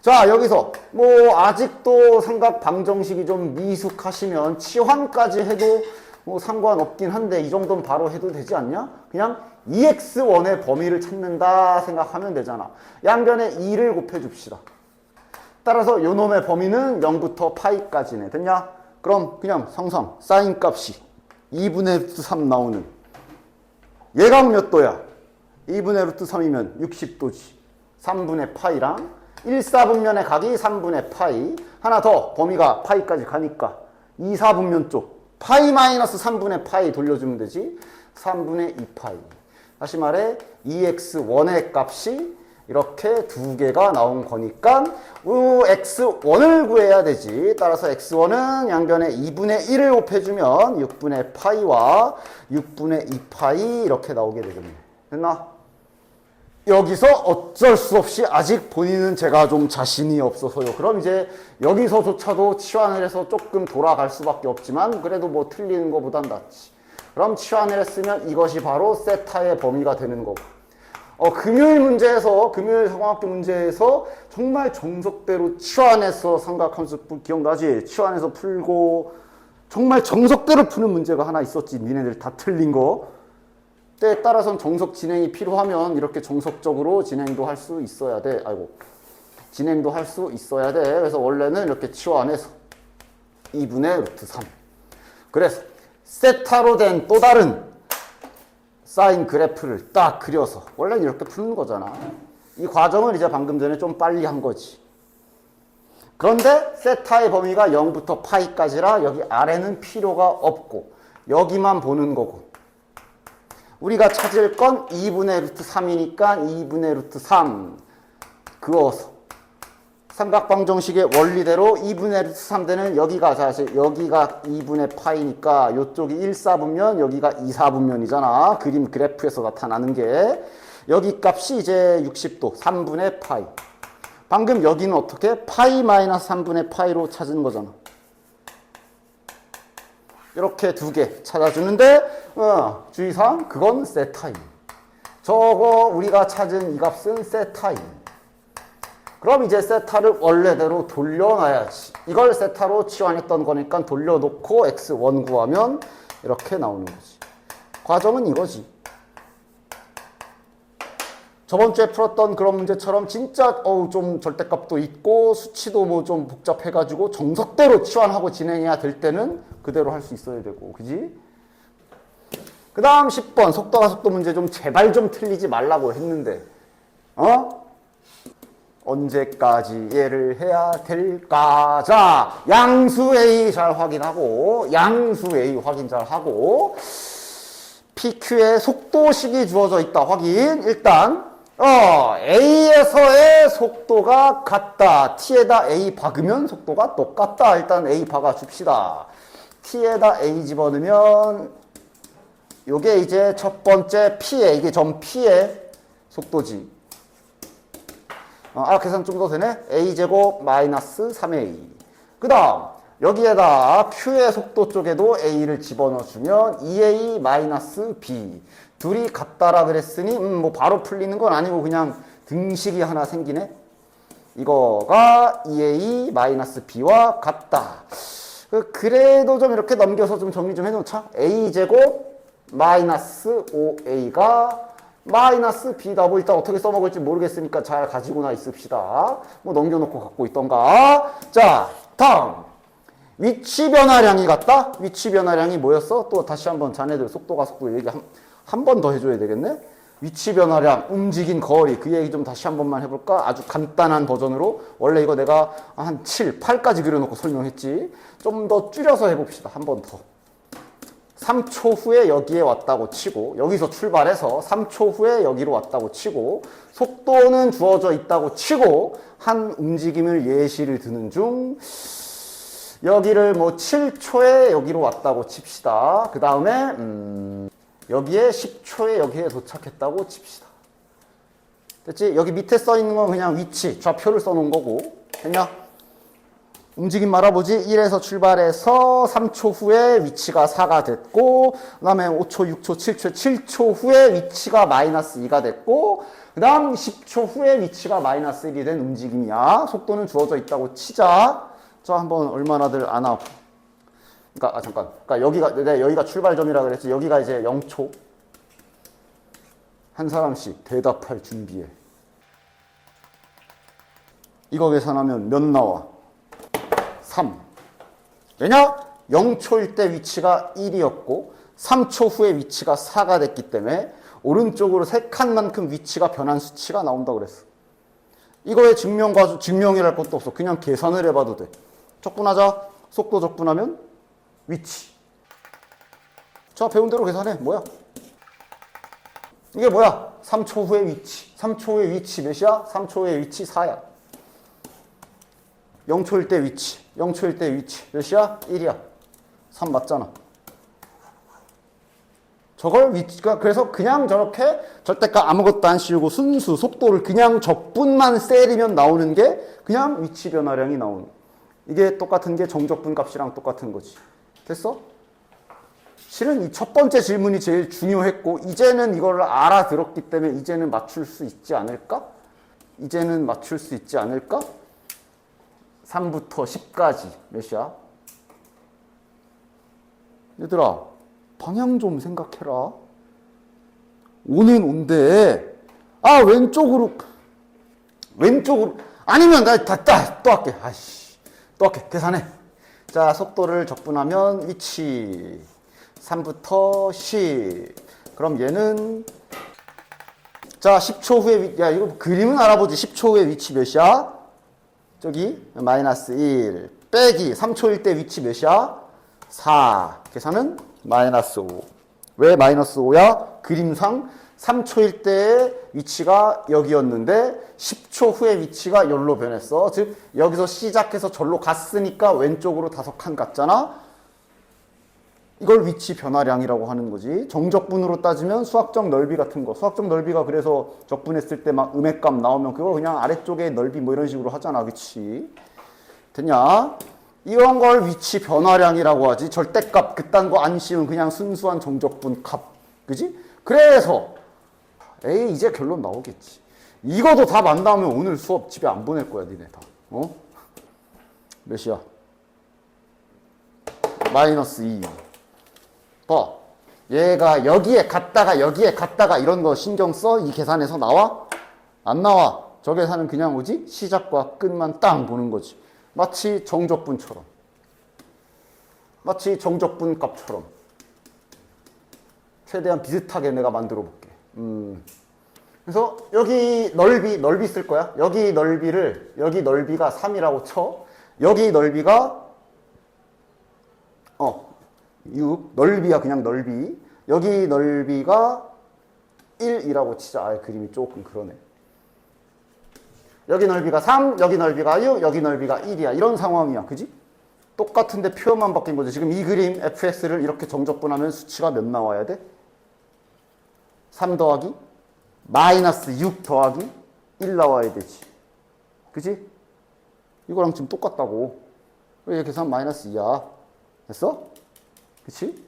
자, 여기서 아직도 삼각 방정식이 좀 미숙하시면 치환까지 해도 뭐 상관없긴 한데 이 정도는 바로 해도 되지 않냐? 그냥 2x1의 범위를 찾는다 생각하면 되잖아. 양변에 2를 곱해줍시다. 따라서 요 놈의 범위는 0부터 파이까지네. 됐냐? 그럼 그냥 상상 사인 값이 2분의 루트 3 나오는 얘각 몇 도야? 2분의 루트 3이면 60도지. 3분의 파이랑 1사분면의 각이 3분의 파이. 하나 더 범위가 파이까지 가니까 2사분면 쪽 파이 마이너스 3분의 파이 돌려주면 되지. 3분의 2파이. 다시 말해 2x1의 값이 이렇게 두 개가 나온 거니까 x1을 구해야 되지. 따라서 x1은 양변에 2분의 1을 곱해주면 6분의 파이와 6분의 2파이 이렇게 나오게 되겠네. 됐나? 여기서 어쩔 수 없이 아직 본인은 제가 좀 자신이 없어서요. 그럼 이제 여기서조차도 치환을 해서 조금 돌아갈 수밖에 없지만 그래도 뭐 틀리는 것보단 낫지. 그럼 치환을 했으면 이것이 바로 세타의 범위가 되는 거고. 금요일 문제에서, 금요일 상황학교 문제에서 정말 정석대로 치환해서 삼각함수법 기억나지? 치환해서 풀고 정말 정석대로 푸는 문제가 하나 있었지. 니네들 다 틀린 거. 때에 따라서는 정석 진행이 필요하면 이렇게 정석적으로 진행도 할 수 있어야 돼. 진행도 할 수 있어야 돼. 그래서 원래는 이렇게 치환해서 2분의 루트 3. 그래서 세타로 된 또 다른 사인 그래프를 딱 그려서 원래는 이렇게 푸는 거잖아. 이 과정을 이제 방금 전에 좀 빨리 한 거지. 그런데 세타의 범위가 0부터 파이까지라 여기 아래는 필요가 없고 여기만 보는 거고 우리가 찾을 건 2분의 루트 3이니까 2분의 루트 3 그어서 삼각방정식의 원리대로 2분의 루트 3대는 여기가 사실 여기가 2분의 파이니까 이쪽이 1사분면 여기가 2사분면이잖아. 그림 그래프에서 나타나는 게 여기 값이 이제 60도 3분의 파이. 방금 여기는 어떻게? 파이 마이너스 3분의 파이로 찾은 거잖아. 이렇게 두 개 찾아주는데 주의사항 그건 세타임. 저거 우리가 찾은 이 값은 세타임. 그럼 이제 세타를 원래대로 돌려놔야지. 이걸 세타로 치환했던 거니까 돌려놓고 x1 구하면 이렇게 나오는 거지. 과정은 이거지. 저번 주에 풀었던 그런 문제처럼 진짜 좀 절대값도 있고 수치도 뭐 좀 복잡해가지고 정석대로 치환하고 진행해야 될 때는 그대로 할 수 있어야 되고, 그지? 그 다음 10번 속도가 속도 문제 좀 제발 좀 틀리지 말라고 했는데 언제까지 얘를 해야 될까? 자, 양수 A 잘 확인하고 양수 A 확인 잘 하고 PQ에 속도식이 주어져 있다 확인. 일단 A에서의 속도가 같다. T에다 A 박으면 속도가 똑같다. 일단 A 박아 줍시다. T에다 A 집어넣으면 요게 이제 첫 번째 P에 이게 점 P의 속도지. 계산 좀 더 되네. A제곱 마이너스 3A. 그 다음 여기에다 Q의 속도 쪽에도 A를 집어넣어주면 2A 마이너스 B. 둘이 같다라 그랬으니 뭐 바로 풀리는 건 아니고 그냥 등식이 하나 생기네. 이거가 2A 마이너스 B와 같다. 그래도 좀 이렇게 넘겨서 좀 정리 좀 해놓자. A제곱 마이너스 5A가 마이너스 B다. 뭐 일단 어떻게 써먹을지 모르겠으니까 잘 가지고나 있읍시다. 뭐 넘겨놓고 갖고 있던가. 자, 다음 위치 변화량이 같다. 위치 변화량이 뭐였어? 또 다시 한번 자네들 속도가 속도 얘기 한 번 더 해줘야 되겠네. 위치 변화량, 움직인 거리, 그 얘기 좀 다시 한 번만 해볼까? 아주 간단한 버전으로. 원래 이거 내가 한 7, 8까지 그려놓고 설명했지. 좀 더 줄여서 해봅시다. 한 번 더. 3초 후에 여기에 왔다고 치고, 여기서 출발해서 3초 후에 여기로 왔다고 치고, 속도는 주어져 있다고 치고, 한 움직임을 예시를 드는 중, 여기를 뭐 7초에 여기로 왔다고 칩시다. 그 다음에 여기에 10초에 여기에 도착했다고 칩시다. 됐지? 여기 밑에 써 있는 건 그냥 위치, 좌표를 써놓은 거고. 됐냐? 움직임 말아보지. 1에서 출발해서 3초 후에 위치가 4가 됐고, 그 다음에 5초, 6초, 7초, 7초 후에 위치가 마이너스 2가 됐고, 그 다음 10초 후에 위치가 마이너스 1이 된 움직임이야. 속도는 주어져 있다고 치자. 자, 한번 얼마나들 아나 그러니까 잠깐. 그러니까 여기가 출발점이라 그랬지. 여기가 이제 0초. 한 사람씩 대답할 준비해. 이거 계산하면 몇 나와? 3. 왜냐? 0초일 때 위치가 1이었고 3초 후에 위치가 4가 됐기 때문에 오른쪽으로 3칸만큼 위치가 변한 수치가 나온다고 그랬어. 이거에 증명이랄 것도 없어. 그냥 계산을 해봐도 돼. 적분하자. 속도 적분하면 위치. 자, 배운 대로 계산해. 뭐야? 이게 뭐야? 3초 후의 위치. 3초 후의 위치 몇이야? 3초 후의 위치 4야. 0초일 때 위치. 0초일 때 위치 몇이야? 1이야. 3 맞잖아. 저걸 위치가 그래서 그냥 저렇게 절대값 아무것도 안 씌우고 순수 속도를 그냥 적분만 세리면 나오는 게 그냥 위치 변화량이 나오는. 이게 똑같은 게 정적분 값이랑 똑같은 거지. 됐어? 실은 이 첫 번째 질문이 제일 중요했고 이제는 이걸 알아들었기 때문에 이제는 맞출 수 있지 않을까? 이제는 맞출 수 있지 않을까? 3부터 10까지 몇이야? 얘들아 방향 좀 생각해라. 5는 5인데 왼쪽으로 아니면 나 또 할게. 또 할게. 계산해. 자, 속도를 적분하면 위치 3부터 10. 그럼 얘는 자 10초 후에 야 이거 그림은 알아보지. 10초 후에 위치 몇이야? 저기 마이너스 1 빼기 3초일 때 위치 몇이야? 4. 계산은 마이너스 5. 왜 마이너스 5야? 그림상 3초일 때의 위치가 여기였는데 10초 후의 위치가 여기로 변했어. 즉 여기서 시작해서 절로 갔으니까 왼쪽으로 5칸 갔잖아. 이걸 위치 변화량이라고 하는 거지. 정적분으로 따지면 수학적 넓이 같은 거. 수학적 넓이가 그래서 적분했을 때 막 음액값 나오면 그거 그냥 아래쪽에 넓이 뭐 이런 식으로 하잖아. 그치? 됐냐? 이런 걸 위치 변화량이라고 하지. 절대값 그딴 거 안 씌운 그냥 순수한 정적분 값. 그지? 그래서 이제 결론 나오겠지. 이거도 답 안 나오면 오늘 수업 집에 안 보낼 거야 니네 다. 몇이야? 마이너스 2. 봐. 얘가 여기에 갔다가 이런 거 신경 써? 이 계산에서 나와? 안 나와. 저 계산은 그냥 뭐지? 시작과 끝만 땅 보는 거지. 마치 정적분처럼. 마치 정적분 값처럼. 최대한 비슷하게 내가 만들어 볼게. 그래서 여기 넓이 쓸 거야. 여기 넓이가 3이라고 쳐. 여기 넓이가 6. 넓이야 그냥 넓이. 여기 넓이가 1이라고 치자. 그림이 조금 그러네. 여기 넓이가 3, 여기 넓이가 6, 여기 넓이가 1이야. 이런 상황이야. 그지? 똑같은데 표현만 바뀐 거지. 지금 이 그림 fs를 이렇게 정적분하면 수치가 몇 나와야 돼? 3 더하기 마이너스 6 더하기 1 나와야 되지. 그지? 이거랑 지금 똑같다고. 얘 계산 마이너스 2야. 됐어? 그치?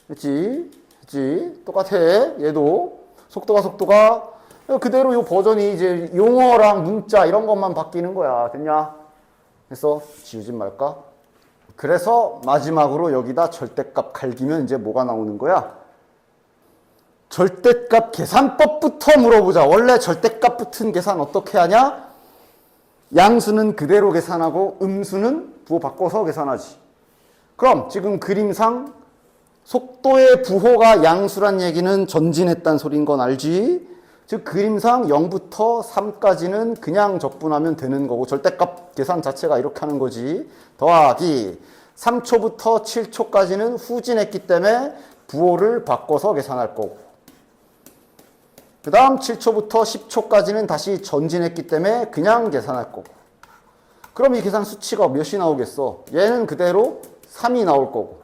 그치? 똑같아. 얘도. 속도가 그대로 요 버전이 이제 용어랑 문자 이런 것만 바뀌는 거야. 됐냐? 됐어? 지우진 말까? 그래서 마지막으로 여기다 절대값 갈기면 이제 뭐가 나오는 거야? 절대값 계산법부터 물어보자. 원래 절대값 붙은 계산 어떻게 하냐? 양수는 그대로 계산하고 음수는 부호 바꿔서 계산하지. 그럼 지금 그림상 속도의 부호가 양수란 얘기는 전진했단 소린 건 알지? 즉 그림상 0부터 3까지는 그냥 적분하면 되는 거고 절대값 계산 자체가 이렇게 하는 거지. 더하기 3초부터 7초까지는 후진했기 때문에 부호를 바꿔서 계산할 거고 그 다음 7초부터 10초까지는 다시 전진했기 때문에 그냥 계산할 거고 그럼 이 계산 수치가 몇이 나오겠어? 얘는 그대로 3이 나올 거고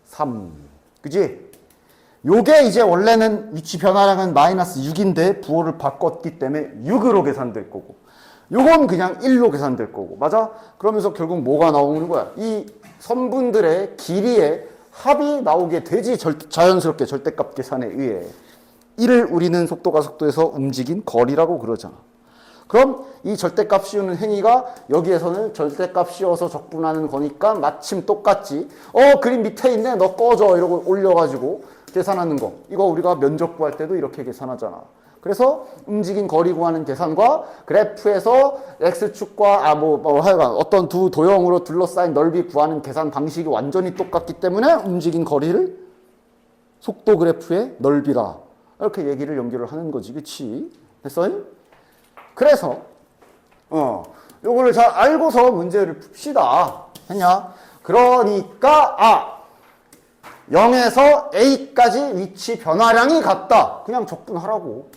3 그지? 요게 이제 원래는 위치 변화량은 마이너스 6인데 부호를 바꿨기 때문에 6으로 계산될 거고 요건 그냥 1로 계산될 거고 맞아? 그러면서 결국 뭐가 나오는 거야? 이 선분들의 길이의 합이 나오게 되지 자연스럽게 절대값 계산에 의해 이를 우리는 속도가 속도에서 움직인 거리라고 그러잖아. 그럼 이 절대값 씌우는 행위가 여기에서는 절대값 씌워서 적분하는 거니까 마침 똑같지. 그림 밑에 있네. 너 꺼져. 이러고 올려가지고 계산하는 거. 이거 우리가 면적 구할 때도 이렇게 계산하잖아. 그래서 움직인 거리 구하는 계산과 그래프에서 x축과 하여간 어떤 두 도형으로 둘러싸인 넓이 구하는 계산 방식이 완전히 똑같기 때문에 움직인 거리를 속도 그래프의 넓이라 이렇게 얘기를 연결을 하는 거지. 그치? 됐어? 그래서 요거를 잘 알고서 문제를 풉시다. 했냐? 그러니까 0에서 A까지 위치 변화량이 같다. 그냥 적분하라고.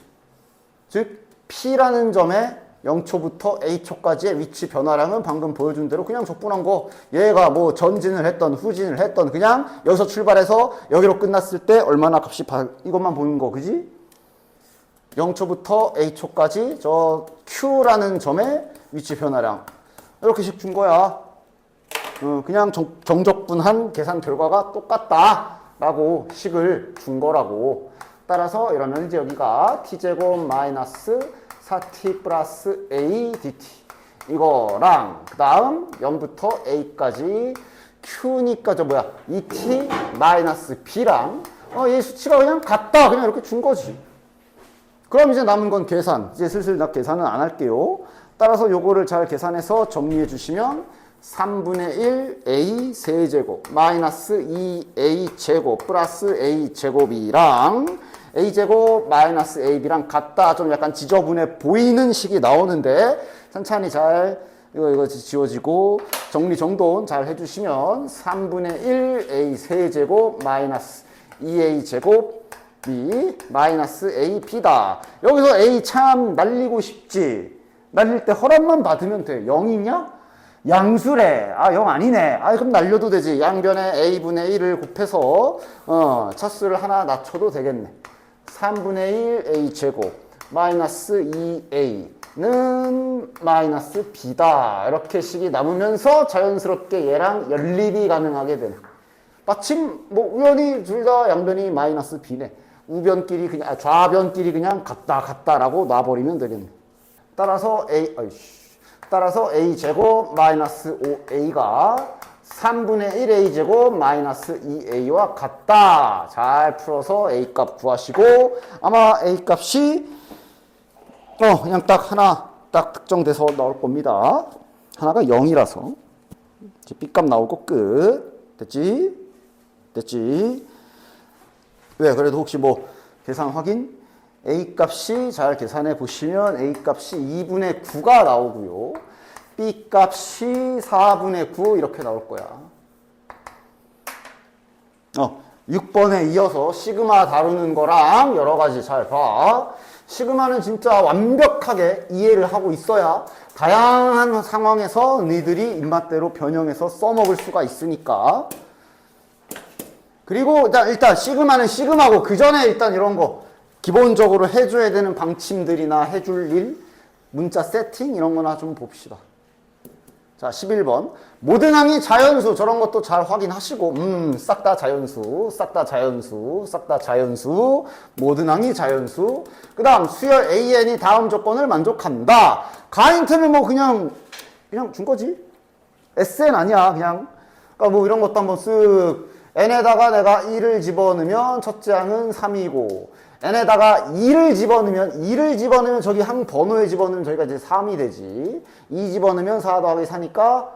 즉 P라는 점에 0초부터 A초까지의 위치 변화량은 방금 보여준 대로 그냥 적분한 거. 얘가 뭐 전진을 했던 후진을 했던 그냥 여기서 출발해서 여기로 끝났을 때 얼마나 값이 이것만 보는 거. 그지? 0초부터 A초까지 저 Q라는 점의 위치 변화량 이렇게씩 준 거야. 그냥 정적분한 계산 결과가 똑같다 라고 식을 준 거라고. 따라서 이러면 이제 여기가 t제곱 마이너스 4t 플러스 a dt 이거랑 그 다음 0부터 a까지 q니까 2t 마이너스 b랑 이 수치가 그냥 같다. 그냥 이렇게 준 거지. 그럼 이제 남은 건 계산. 이제 슬슬 나 계산은 안 할게요. 따라서 요거를 잘 계산해서 정리해 주시면 3분의 1 a 세제곱 마이너스 2a 제곱 플러스 a 제곱이랑 a 제곱 마이너스 ab랑 같다. 좀 약간 지저분해 보이는 식이 나오는데 천천히 잘 이거 지워지고 정리정돈 잘 해주시면 3분의 1 a 세제곱 마이너스 2a 제곱 b 마이너스 ab다. 여기서 a 참 날리고 싶지. 날릴 때 허락만 받으면 돼. 0이냐? 양수래. 0 아니네. 그럼 날려도 되지. 양변에 a분의 1을 곱해서 차수를 하나 낮춰도 되겠네. 3분의 1 a 제곱 마이너스 2a는 마이너스 b다. 이렇게 식이 남으면서 자연스럽게 얘랑 연립이 가능하게 되네. 마침 우연히 둘 다 양변이 마이너스 b네. 우변끼리 그냥 좌변끼리 그냥 같다라고 놔버리면 되겠네. 따라서 a 제곱 마이너스 5a가 3분의 1a 제곱 마이너스 2a와 같다. 잘 풀어서 a 값 구하시고 아마 a 값이 그냥 딱 하나 딱 특정돼서 나올 겁니다. 하나가 0이라서 b 값 나오고 끝. 됐지? 왜? 그래도 혹시 계산 확인? a 값이 잘 계산해 보시면 a 값이 2분의 9가 나오고요. b 값이 4분의 9 이렇게 나올 거야. 6번에 이어서 시그마 다루는 거랑 여러 가지 잘 봐. 시그마는 진짜 완벽하게 이해를 하고 있어야 다양한 상황에서 너희들이 입맛대로 변형해서 써먹을 수가 있으니까. 그리고 일단 시그마는 시그마고 그 전에 일단 이런 거 기본적으로 해줘야 되는 방침들이나 해줄 일, 문자 세팅 이런 거나 좀 봅시다. 자, 11번. 모든 항이 자연수 저런 것도 잘 확인하시고 싹 다 자연수, 모든 항이 자연수. 그 다음 수열 AN이 다음 조건을 만족한다. 가인트는 그냥 준 거지. SN 아니야. 그냥 그러니까 이런 것도 한번 쓱 n에다가 내가 1을 집어넣으면 첫째 항은 3이고 n에다가 2를 집어넣으면 저기 한 번호에 집어넣으면 저희가 이제 3이 되지. 2 집어넣으면 4 더하기 4니까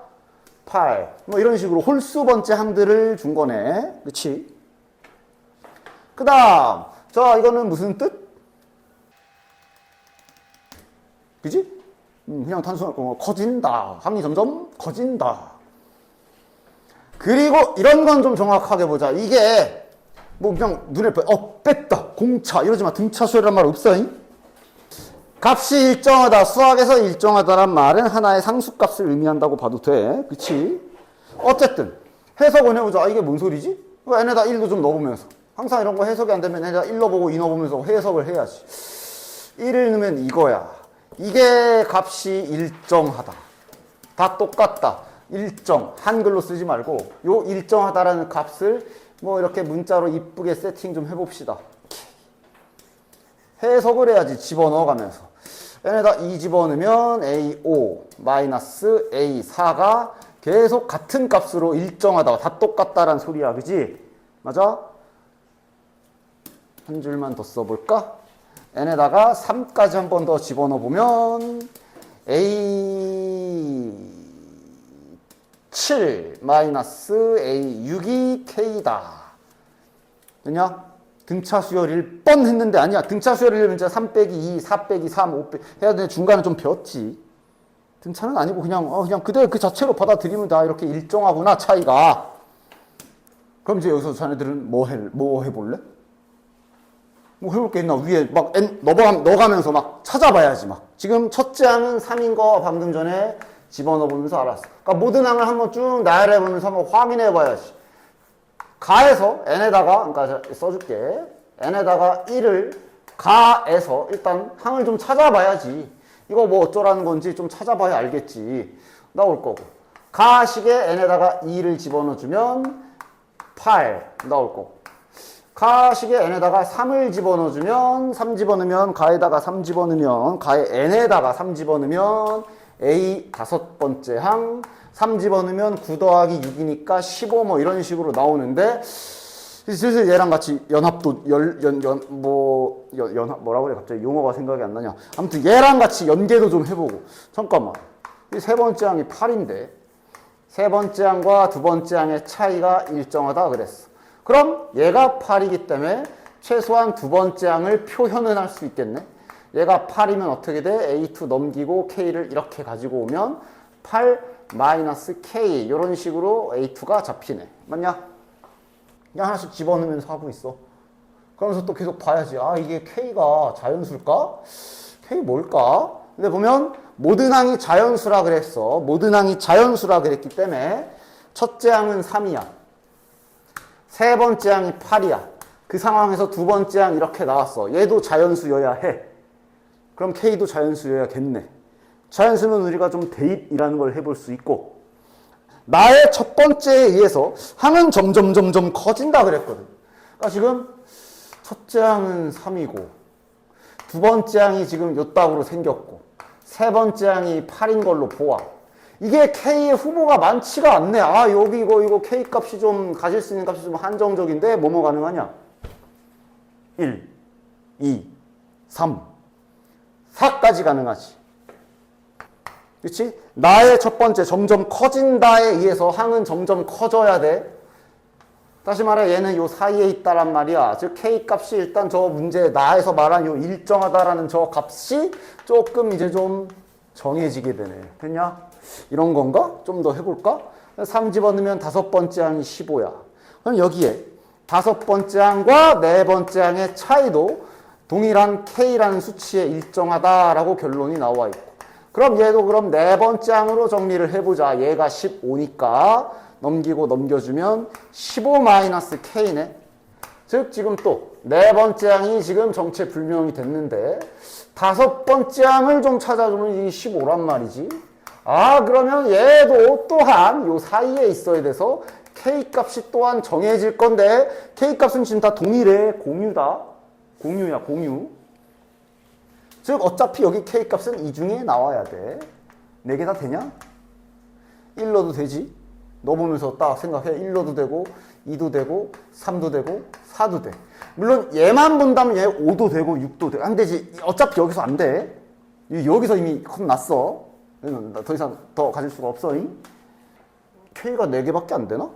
8. 이런 식으로 홀수 번째 항들을 준 거네. 그치? 그 다음. 자, 이거는 무슨 뜻? 그지? 그냥 단순한 커진다. 항이 점점 커진다. 그리고 이런 건 좀 정확하게 보자. 이게 그냥 눈에 뺐다, 공차 이러지 마. 등차 수열이란 말 없어. 값이 일정하다. 수학에서 일정하다란 말은 하나의 상수값을 의미한다고 봐도 돼. 그치? 어쨌든 해석을 해보자. 이게 뭔 소리지? n에다 1도 좀 넣어보면서. 항상 이런 거 해석이 안 되면 n에다 1 넣어보고 2 넣어보면서 해석을 해야지. 1을 넣으면 이거야. 이게 값이 일정하다. 다 똑같다. 일정. 한글로 쓰지 말고 요 일정하다라는 값을 이렇게 문자로 이쁘게 세팅 좀 해봅시다. 해석을 해야지. 집어넣어가면서 n에다 2 집어넣으면 a5 마이너스 a4가 계속 같은 값으로 일정하다. 다 똑같다란 소리야. 그지? 맞아? 한 줄만 더 써볼까? n에다가 3까지 한 번 더 집어넣어보면 a7 마이너스 a6이 k다. 되냐? 등차 수열일 뻔 했는데 아니야. 등차 수열이면 이제 3 빼기 2, 4 빼기 3, 5 빼기 해야 되는데 중간에 좀 배웠지. 등차는 아니고 그냥 그대로 그 자체로 받아들이면 다 이렇게 일정하구나 차이가. 그럼 이제 여기서 자네들은 뭐 해볼래? 뭐 해볼 게 있나? 위에 막 넣어가면서 막 찾아봐야지 막. 지금 첫째 항은 3인 거 방금 전에 집어넣어보면서 알았어. 그러니까 모든 항을 한번 쭉 나열해보면서 한번 확인해봐야지. 가에서 n에다가 그러니까 써줄게. n에다가 1을 가에서 일단 항을 좀 찾아봐야지. 이거 뭐 어쩌라는 건지 좀 찾아봐야 알겠지. 나올 거고. 가식에 n에다가 2를 집어넣어주면 8 나올 거고. 가식에 n에다가 3을 집어넣어주면 3 집어넣으면 가에다가 3 집어넣으면 가에 n에다가 3 집어넣으면 a 다섯 번째 항 3 집어넣으면 9 더하기 6이니까 15 뭐 이런 식으로 나오는데 슬슬 얘랑 같이 연합도 뭐라 그래 갑자기 용어가 생각이 안 나냐. 아무튼 얘랑 같이 연계도 좀 해보고. 잠깐만. 이 세 번째 항이 8인데 세 번째 항과 두 번째 항의 차이가 일정하다 그랬어. 그럼 얘가 8이기 때문에 최소한 두 번째 항을 표현은 할 수 있겠네. 얘가 8이면 어떻게 돼? A2 넘기고 K를 이렇게 가지고 오면 8 마이너스 K 이런 식으로 A2가 잡히네. 맞냐? 그냥 하나씩 집어넣으면서 하고 있어. 그러면서 또 계속 봐야지. 아, 이게 K가 자연수일까? K 뭘까? 근데 보면 모든 항이 자연수라 그랬어. 모든 항이 자연수라 그랬기 때문에 첫째 항은 3이야. 세 번째 항이 8이야. 그 상황에서 두 번째 항 이렇게 나왔어. 얘도 자연수여야 해. 그럼 K도 자연수여야겠네. 자연수면 우리가 좀 대입이라는 걸 해볼 수 있고 나의 첫 번째에 의해서 항은 점점 커진다 그랬거든. 그러니까 지금 첫째 항은 3이고 두 번째 항이 지금 요따구로 생겼고 세 번째 항이 8인 걸로 보아. 이게 K의 후보가 많지가 않네. 아, 여기 이거 K 값이 좀 가질 수 있는 값이 좀 한정적인데 뭐뭐 가능하냐? 1, 2, 3, 4까지 가능하지. 그렇지? 나의 첫 번째 점점 커진다에 의해서 항은 점점 커져야 돼. 다시 말해 얘는 요 사이에 있다란 말이야. 즉 K 값이 일단 저 문제 나에서 말한 요 일정하다라는 저 값이 조금 이제 좀 정해지게 되네. 됐냐? 이런 건가? 좀 더 해볼까? 3 집어넣으면 다섯 번째 항이 15야. 그럼 여기에 다섯 번째 항과 네 번째 항의 차이도 동일한 K라는 수치에 일정하다라고 결론이 나와 있고. 그럼 얘도 그럼 네 번째 항으로 정리를 해보자. 얘가 15니까 넘기고 넘겨주면 15-K네. 즉 지금 또 네 번째 항이 지금 정체불명이 됐는데 다섯 번째 항을 좀 찾아주면 이게 15란 말이지. 아, 그러면 얘도 또한 요 사이에 있어야 돼서 K값이 또한 정해질 건데 K값은 지금 다 동일해. 공유다. 공유야, 공유. 즉 어차피 여기 K값은 이 중에 나와야 돼. 4개 다 되냐? 1 넣어도 되지. 넣어보면서 딱 생각해. 1 넣어도 되고 2도 되고 3도 되고 4도 돼. 물론 얘만 본다면 얘 5도 되고 6도 되고 안 되지. 어차피 여기서 안 돼. 여기서 이미 겁났어. 더 이상 더 가질 수가 없어. K가 4개밖에 안 되나?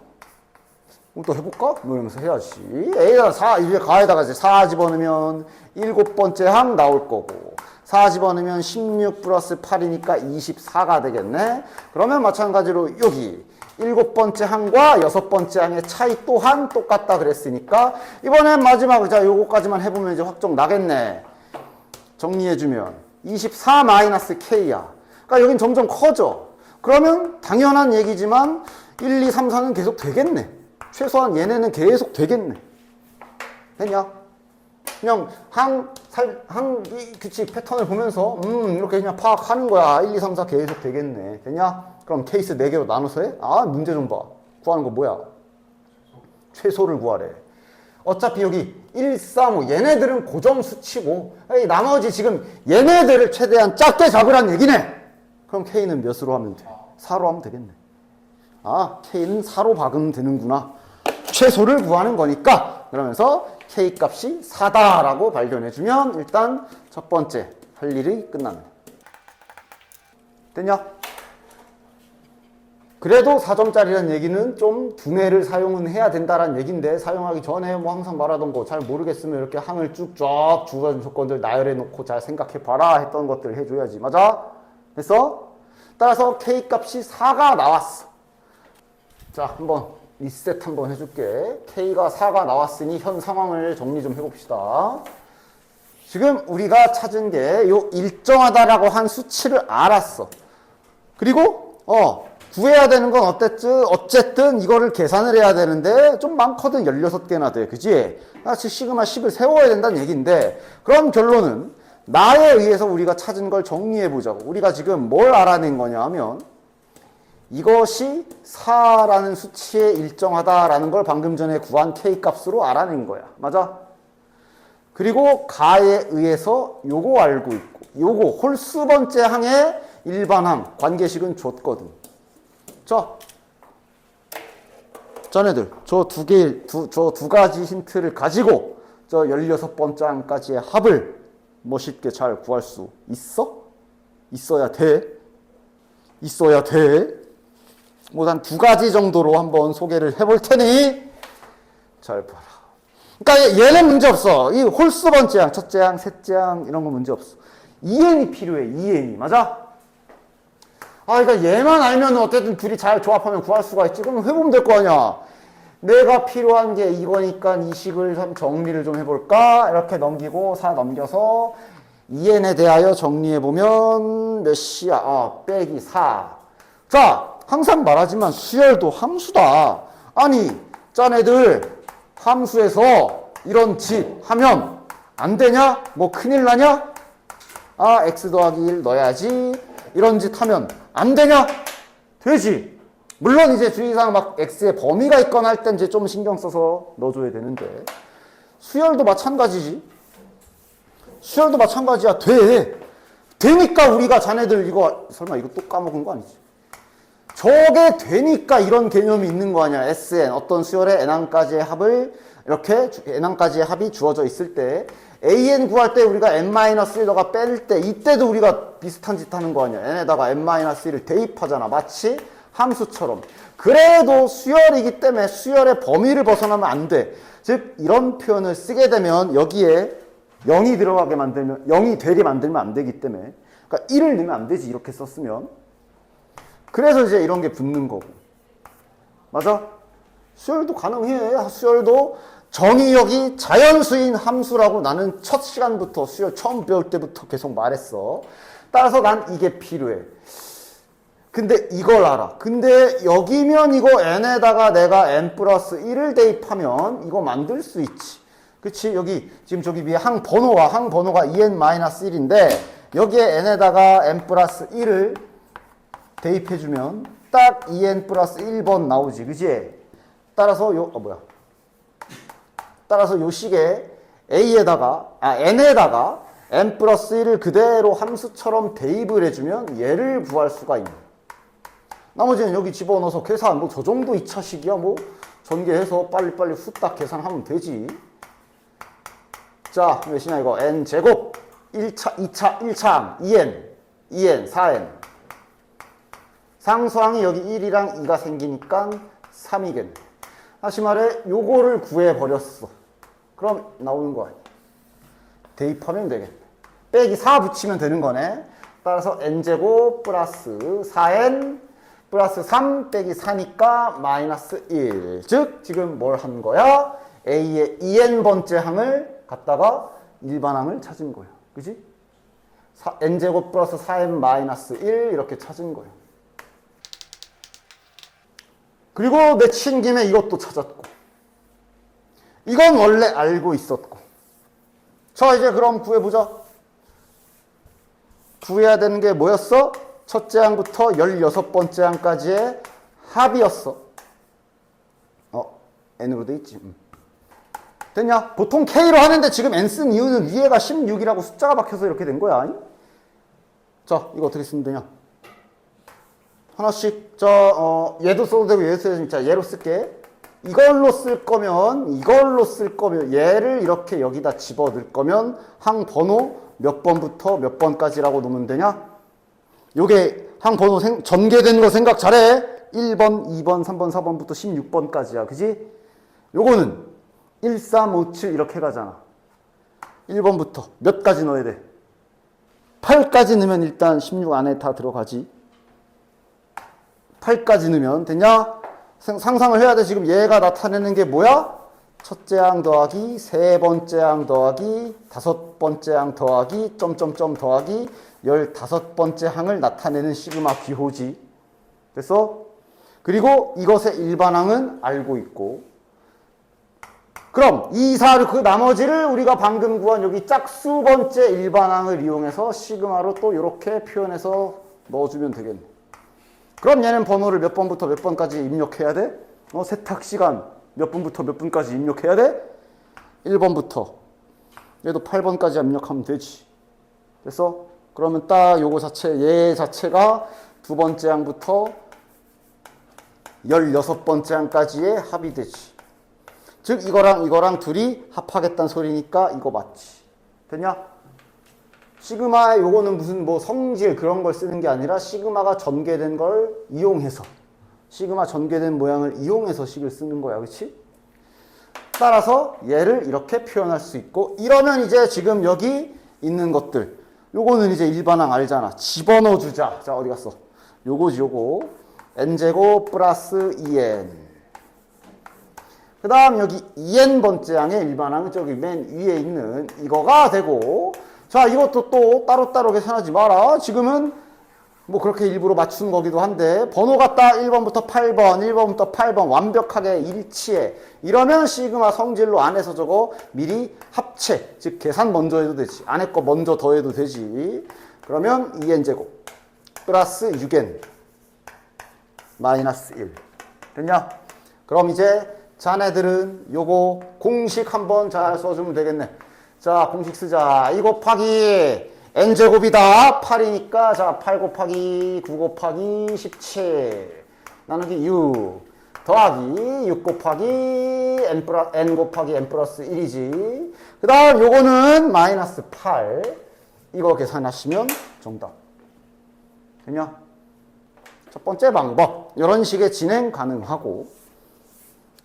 또 해볼까? 뭐 이러면서 해야지. A가 4, 이제 가에다가 이제 4 집어넣으면 7번째 항 나올 거고 4 집어넣으면 16 플러스 8이니까 24가 되겠네. 그러면 마찬가지로 여기 7번째 항과 6번째 항의 차이 또한 똑같다 그랬으니까 이번엔 마지막 자 요거까지만 해보면 이제 확정 나겠네. 정리해주면 24-K야. 그러니까 여긴 점점 커져. 그러면 당연한 얘기지만 1, 2, 3, 4는 계속 되겠네. 최소한 얘네는 계속 되겠네. 됐냐? 그냥 그치, 패턴을 보면서, 이렇게 그냥 파악하는 거야. 1, 2, 3, 4 계속 되겠네. 됐냐? 그럼 케이스 4개로 나눠서 해? 아, 문제 좀 봐. 구하는 거 뭐야? 최소를 구하래. 어차피 여기 1, 4, 5 얘네들은 고정 수치고 나머지 지금 얘네들을 최대한 작게 잡으란 얘기네. 그럼 K는 몇으로 하면 돼? 4로 하면 되겠네. 아, K는 4로 박으면 되는구나. 최소를 구하는 거니까. 그러면서 K 값이 4다라고 발견해주면 일단 첫 번째 할 일이 끝나는 거야. 됐냐? 그래도 4점짜리라는 얘기는 좀 두뇌를 사용은 해야 된다라는 얘기인데 사용하기 전에 뭐 항상 말하던 거 잘 모르겠으면 이렇게 항을 쭉쫙 주어진 조건들 나열해 놓고 잘 생각해 봐라 했던 것들 해줘야지. 맞아? 됐어? 따라서 K 값이 4가 나왔어. 자, 한번 리셋 한번 해줄게. K가 4가 나왔으니 현 상황을 정리 좀 해봅시다. 지금 우리가 찾은 게 요 일정하다라고 한 수치를 알았어. 그리고 구해야 되는 건 어쨌든 이거를 계산을 해야 되는데 좀 많거든. 16개나 돼. 그지? 즉 시그마 10을 세워야 된다는 얘기인데 그럼 결론은 나에 의해서 우리가 찾은 걸 정리해 보자고. 우리가 지금 뭘 알아낸 거냐 하면 이것이 4라는 수치에 일정하다라는 걸 방금 전에 구한 K 값으로 알아낸 거야. 맞아? 그리고 가에 의해서 요거 알고 있고 요거 홀수 번째 항의 일반항 관계식은 줬거든. 자, 자네들 저 두 가지 힌트를 가지고 저 16번째 항까지의 합을 멋있게 잘 구할 수 있어? 있어야 돼. 있어야 돼. 뭐 한 2가지 정도로 한번 소개를 해볼 테니 잘 봐라. 그러니까 얘는 문제 없어. 이 홀수 번째 항, 첫째 항, 셋째 항 이런 거 문제 없어. 2n이 필요해. 2n이. 맞아? 그러니까 얘만 알면 어쨌든 둘이 잘 조합하면 구할 수가 있지. 그럼 해보면 될 거 아니야. 내가 필요한 게 이거니까 이 식을 좀 정리를 좀 해볼까? 이렇게 넘기고 4 넘겨서 2n에 대하여 정리해보면 몇이야? 빼기 4. 자, 항상 말하지만 수열도 함수다. 아니, 짠애들 함수에서 이런 집 하면 안 되냐? 뭐 큰일 나냐? x 더하기 1 넣어야지. 이런 짓 하면 안 되냐? 되지. 물론 이제 주의사항 막 x의 범위가 있거나 할 땐 이제 좀 신경 써서 넣어줘야 되는데 수열도 마찬가지지. 수열도 마찬가지야. 돼. 되니까 우리가 자네들 이거 설마 이거 또 까먹은 거 아니지? 저게 되니까 이런 개념이 있는 거 아니야. Sn 어떤 수열의 n항까지의 합을 이렇게 n항까지의 합이 주어져 있을 때 an 구할 때 우리가 n-1가 뺄 때 이때도 우리가 비슷한 짓 하는 거 아니야. n에다가 n-1을 대입하잖아. 마치 함수처럼. 그래도 수열이기 때문에 수열의 범위를 벗어나면 안 돼. 즉 이런 표현을 쓰게 되면 여기에 0이 들어가게 만들면 0이 되게 만들면 안 되기 때문에 그러니까 1을 넣으면 안 되지. 이렇게 썼으면. 그래서 이제 이런 게 붙는 거고. 맞아? 수열도 가능해. 수열도 정의역이 자연수인 함수라고 나는 첫 시간부터 수열 처음 배울 때부터 계속 말했어. 따라서 난 이게 필요해. 근데 이걸 알아. 근데 여기면 이거 n에다가 내가 n 플러스 1을 대입하면 이거 만들 수 있지. 그치? 여기 지금 저기 위에 항 번호가 2n-1인데 여기에 n에다가 n 플러스 1을 대입해주면 딱 2n 플러스 1번 나오지. 그치? 따라서 따라서 요 식에 n에다가 n 플러스 1을 그대로 함수처럼 대입을 해주면 얘를 구할 수가 있는. 나머지는 여기 집어넣어서 계산, 뭐 저 정도 2차식이야. 뭐 전개해서 빨리빨리 후딱 계산하면 되지. 자, 몇이냐 이거. n제곱 1차 2n 4n. 상수항이 여기 1이랑 2가 생기니까 3이겠네. 다시 말해 요거를 구해버렸어. 그럼 나오는 거 아니야. 대입하면 되겠네. 빼기 4 붙이면 되는 거네. 따라서 n제곱 플러스 4n 플러스 3 빼기 4니까 마이너스 1. 즉 지금 뭘 한 거야? A의 2n번째 항을 갖다가 일반항을 찾은 거야. 그지? n제곱 플러스 4n 마이너스 1 이렇게 찾은 거야. 그리고 내친 김에 이것도 찾았고 이건 원래 알고 있었고. 자, 이제 그럼 구해보자. 구해야 되는 게 뭐였어? 첫째 항부터 16번째 항까지의 합이었어. n으로 돼 있지. 됐냐? 보통 K로 하는데 지금 N 쓴 이유는 위에가 16이라고 숫자가 박혀서 이렇게 된 거야. 자, 이거 어떻게 쓰면 되냐? 하나씩, 얘도 써도 되고 얘도 써도 되고, 자, 얘로 쓸게. 이걸로 쓸 거면, 얘를 이렇게 여기다 집어 넣을 거면, 항 번호 몇 번부터 몇 번까지라고 놓으면 되냐? 요게 항 번호 전개된 거 생각 잘해. 1번, 2번, 3번, 4번부터 16번까지야. 그지? 요거는 1, 3, 5, 7 이렇게 가잖아. 1번부터 몇 가지 넣어야 돼? 8까지 넣으면 일단 16 안에 다 들어가지. 8까지 넣으면 됐냐? 상상을 해야 돼. 지금 얘가 나타내는 게 뭐야? 첫째 항 더하기, 세 번째 항 더하기, 다섯 번째 항 더하기, 점점점 더하기, 15번째 항을 나타내는 시그마 기호지. 됐어? 그리고 이것의 일반항은 알고 있고. 그럼 2, 4, 6, 그 나머지를 우리가 방금 구한 여기 짝수 번째 일반항을 이용해서 시그마로 또 이렇게 표현해서 넣어주면 되겠네. 그럼 얘는 번호를 몇 번부터 몇 번까지 입력해야 돼? 세탁 시간 몇 분부터 몇 분까지 입력해야 돼? 1번부터 얘도 8번까지 입력하면 되지. 됐어? 그러면 딱 요거 자체, 얘 자체가 두 번째 항부터 16번째 항까지의 합이 되지. 즉 이거랑 둘이 합하겠다는 소리니까 이거 맞지. 됐냐? 시그마 요거는 무슨 뭐 성질 그런 걸 쓰는 게 아니라 시그마가 전개된 걸 이용해서 시그마 전개된 모양을 이용해서 식을 쓰는 거야. 그치? 따라서 얘를 이렇게 표현할 수 있고, 이러면 이제 지금 여기 있는 것들 요거는 이제 일반항 알잖아. 집어넣어 주자. 자, 어디 갔어? 요거지 요거. n제곱 플러스 2n. 그 다음 여기 2n 번째 항의 일반항은 저기 맨 위에 있는 이거가 되고, 자, 이것도 또 따로따로 계산하지 마라. 지금은 뭐 그렇게 일부러 맞춘 거기도 한데, 번호가 딱 1번부터 8번 완벽하게 일치해. 이러면 시그마 성질로 안에서 저거 미리 합체, 즉 계산 먼저 해도 되지. 안에 거 먼저 더해도 되지. 그러면 2n제곱 플러스 6n 마이너스 1. 됐냐? 그럼 이제 자네들은 요거 공식 한번 잘 써주면 되겠네. 자, 공식 쓰자. 2 곱하기 n제곱이다. 8이니까 자, 8 곱하기 9 곱하기 17 나누기 6 더하기 6 곱하기 n 곱하기 n 플러스 1이지. 그 다음 요거는 마이너스 8. 이거 계산하시면 정답. 됐냐? 첫 번째 방법. 이런 식의 진행 가능하고,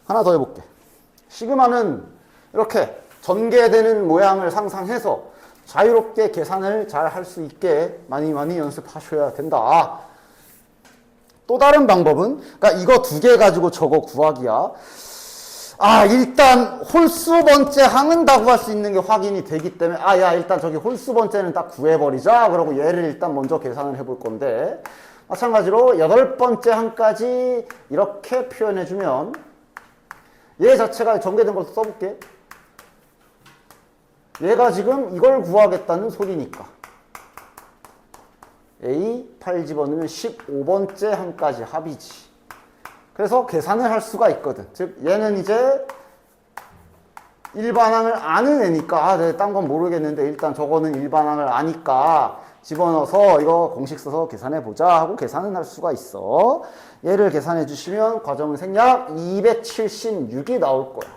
하나 더 해볼게. 시그마는 이렇게 전개되는 모양을 상상해서 자유롭게 계산을 잘 할 수 있게 많이 연습하셔야 된다. 또 다른 방법은, 그러니까 이거 두 개 가지고 저거 구하기야. 일단 홀수 번째 항은 다 구할 수 있는 게 확인이 되기 때문에, 일단 저기 홀수 번째는 딱 구해버리자. 그러고 얘를 일단 먼저 계산을 해볼 건데, 마찬가지로 8번째 항까지 이렇게 표현해주면, 얘 자체가 전개된 걸 써볼게. 얘가 지금 이걸 구하겠다는 소리니까 A 8 집어넣으면 15번째 항까지 합이지. 그래서 계산을 할 수가 있거든. 즉 얘는 이제 일반항을 아는 애니까, 내가 딴 건 모르겠는데 일단 저거는 일반항을 아니까 집어넣어서 이거 공식 써서 계산해보자 하고 계산은 할 수가 있어. 얘를 계산해 주시면 과정은 생략 276이 나올 거야.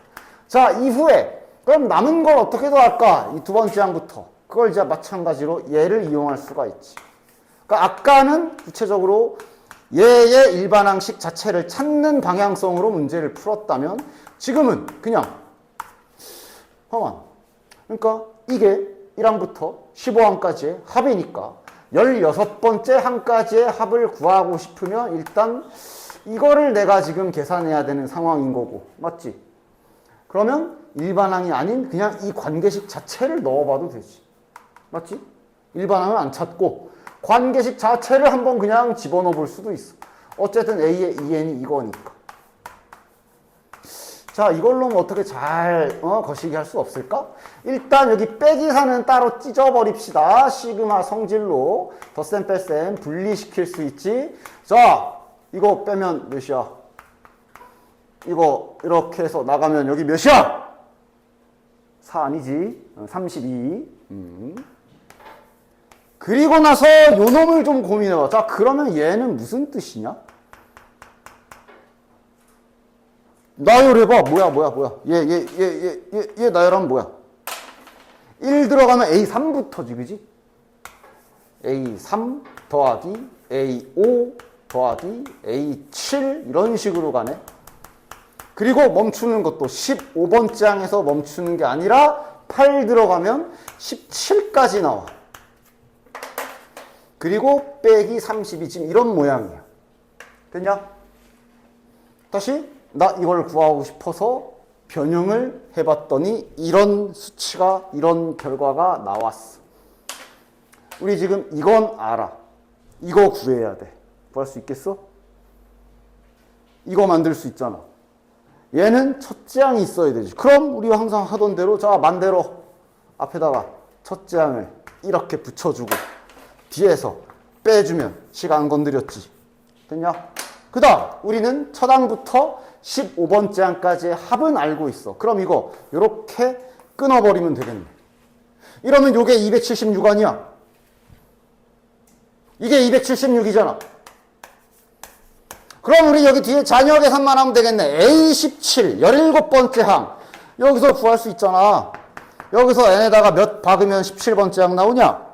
자, 이후에 그럼 남은 걸 어떻게 더할까? 이 두 번째 항부터. 그걸 이제 마찬가지로 얘를 이용할 수가 있지. 그러니까 아까는 구체적으로 얘의 일반항식 자체를 찾는 방향성으로 문제를 풀었다면, 지금은 그냥 그러니까 이게 1항부터 15항까지의 합이니까 16번째 항까지의 합을 구하고 싶으면 일단 이거를 내가 지금 계산해야 되는 상황인 거고, 맞지? 그러면 일반항이 아닌 그냥 이 관계식 자체를 넣어봐도 되지. 맞지? 일반항을 안 찾고 관계식 자체를 한번 그냥 집어넣어 볼 수도 있어. 어쨌든 A의 2n이 이거니까. 자, 이걸로 뭐 어떻게 잘 거시기 할 수 없을까? 일단 여기 빼기사는 따로 찢어버립시다. 시그마 성질로 덧셈 뺄셈 분리시킬 수 있지. 자, 이거 빼면 몇이야? 이거 이렇게 해서 나가면 여기 몇이야? 4 아니지. 32. 그리고 나서 요 놈을 좀 고민해봐. 자, 그러면 얘는 무슨 뜻이냐? 나열해봐. 뭐야. 얘 나열하면 뭐야? 1 들어가면 A3부터지, 그지? A3 더하기 A5 더하기 A7 이런 식으로 가네. 그리고 멈추는 것도 15번째 항에서 멈추는 게 아니라 8 들어가면 17까지 나와. 그리고 빼기 32 지금 이런 모양이야. 됐냐? 다시 나 이걸 구하고 싶어서 변형을 해봤더니 이런 수치가 이런 결과가 나왔어. 우리 지금 이건 알아. 이거 구해야 돼. 구할 수 있겠어? 이거 만들 수 있잖아. 얘는 첫째 항이 있어야 되지. 그럼 우리가 항상 하던 대로 자 만대로 앞에다가 첫째 항을 이렇게 붙여주고 뒤에서 빼주면 시간 건드렸지. 됐냐? 그 다음 우리는 첫 항부터 15번째 항까지의 합은 알고 있어. 그럼 이거 이렇게 끊어버리면 되겠네. 이러면 요게 276 아니야? 이게 276이잖아. 그럼 우리 여기 뒤에 자녀 계산만 하면 되겠네. A17, 17번째 항. 여기서 구할 수 있잖아. 여기서 n에다가 몇 박으면 17번째 항 나오냐?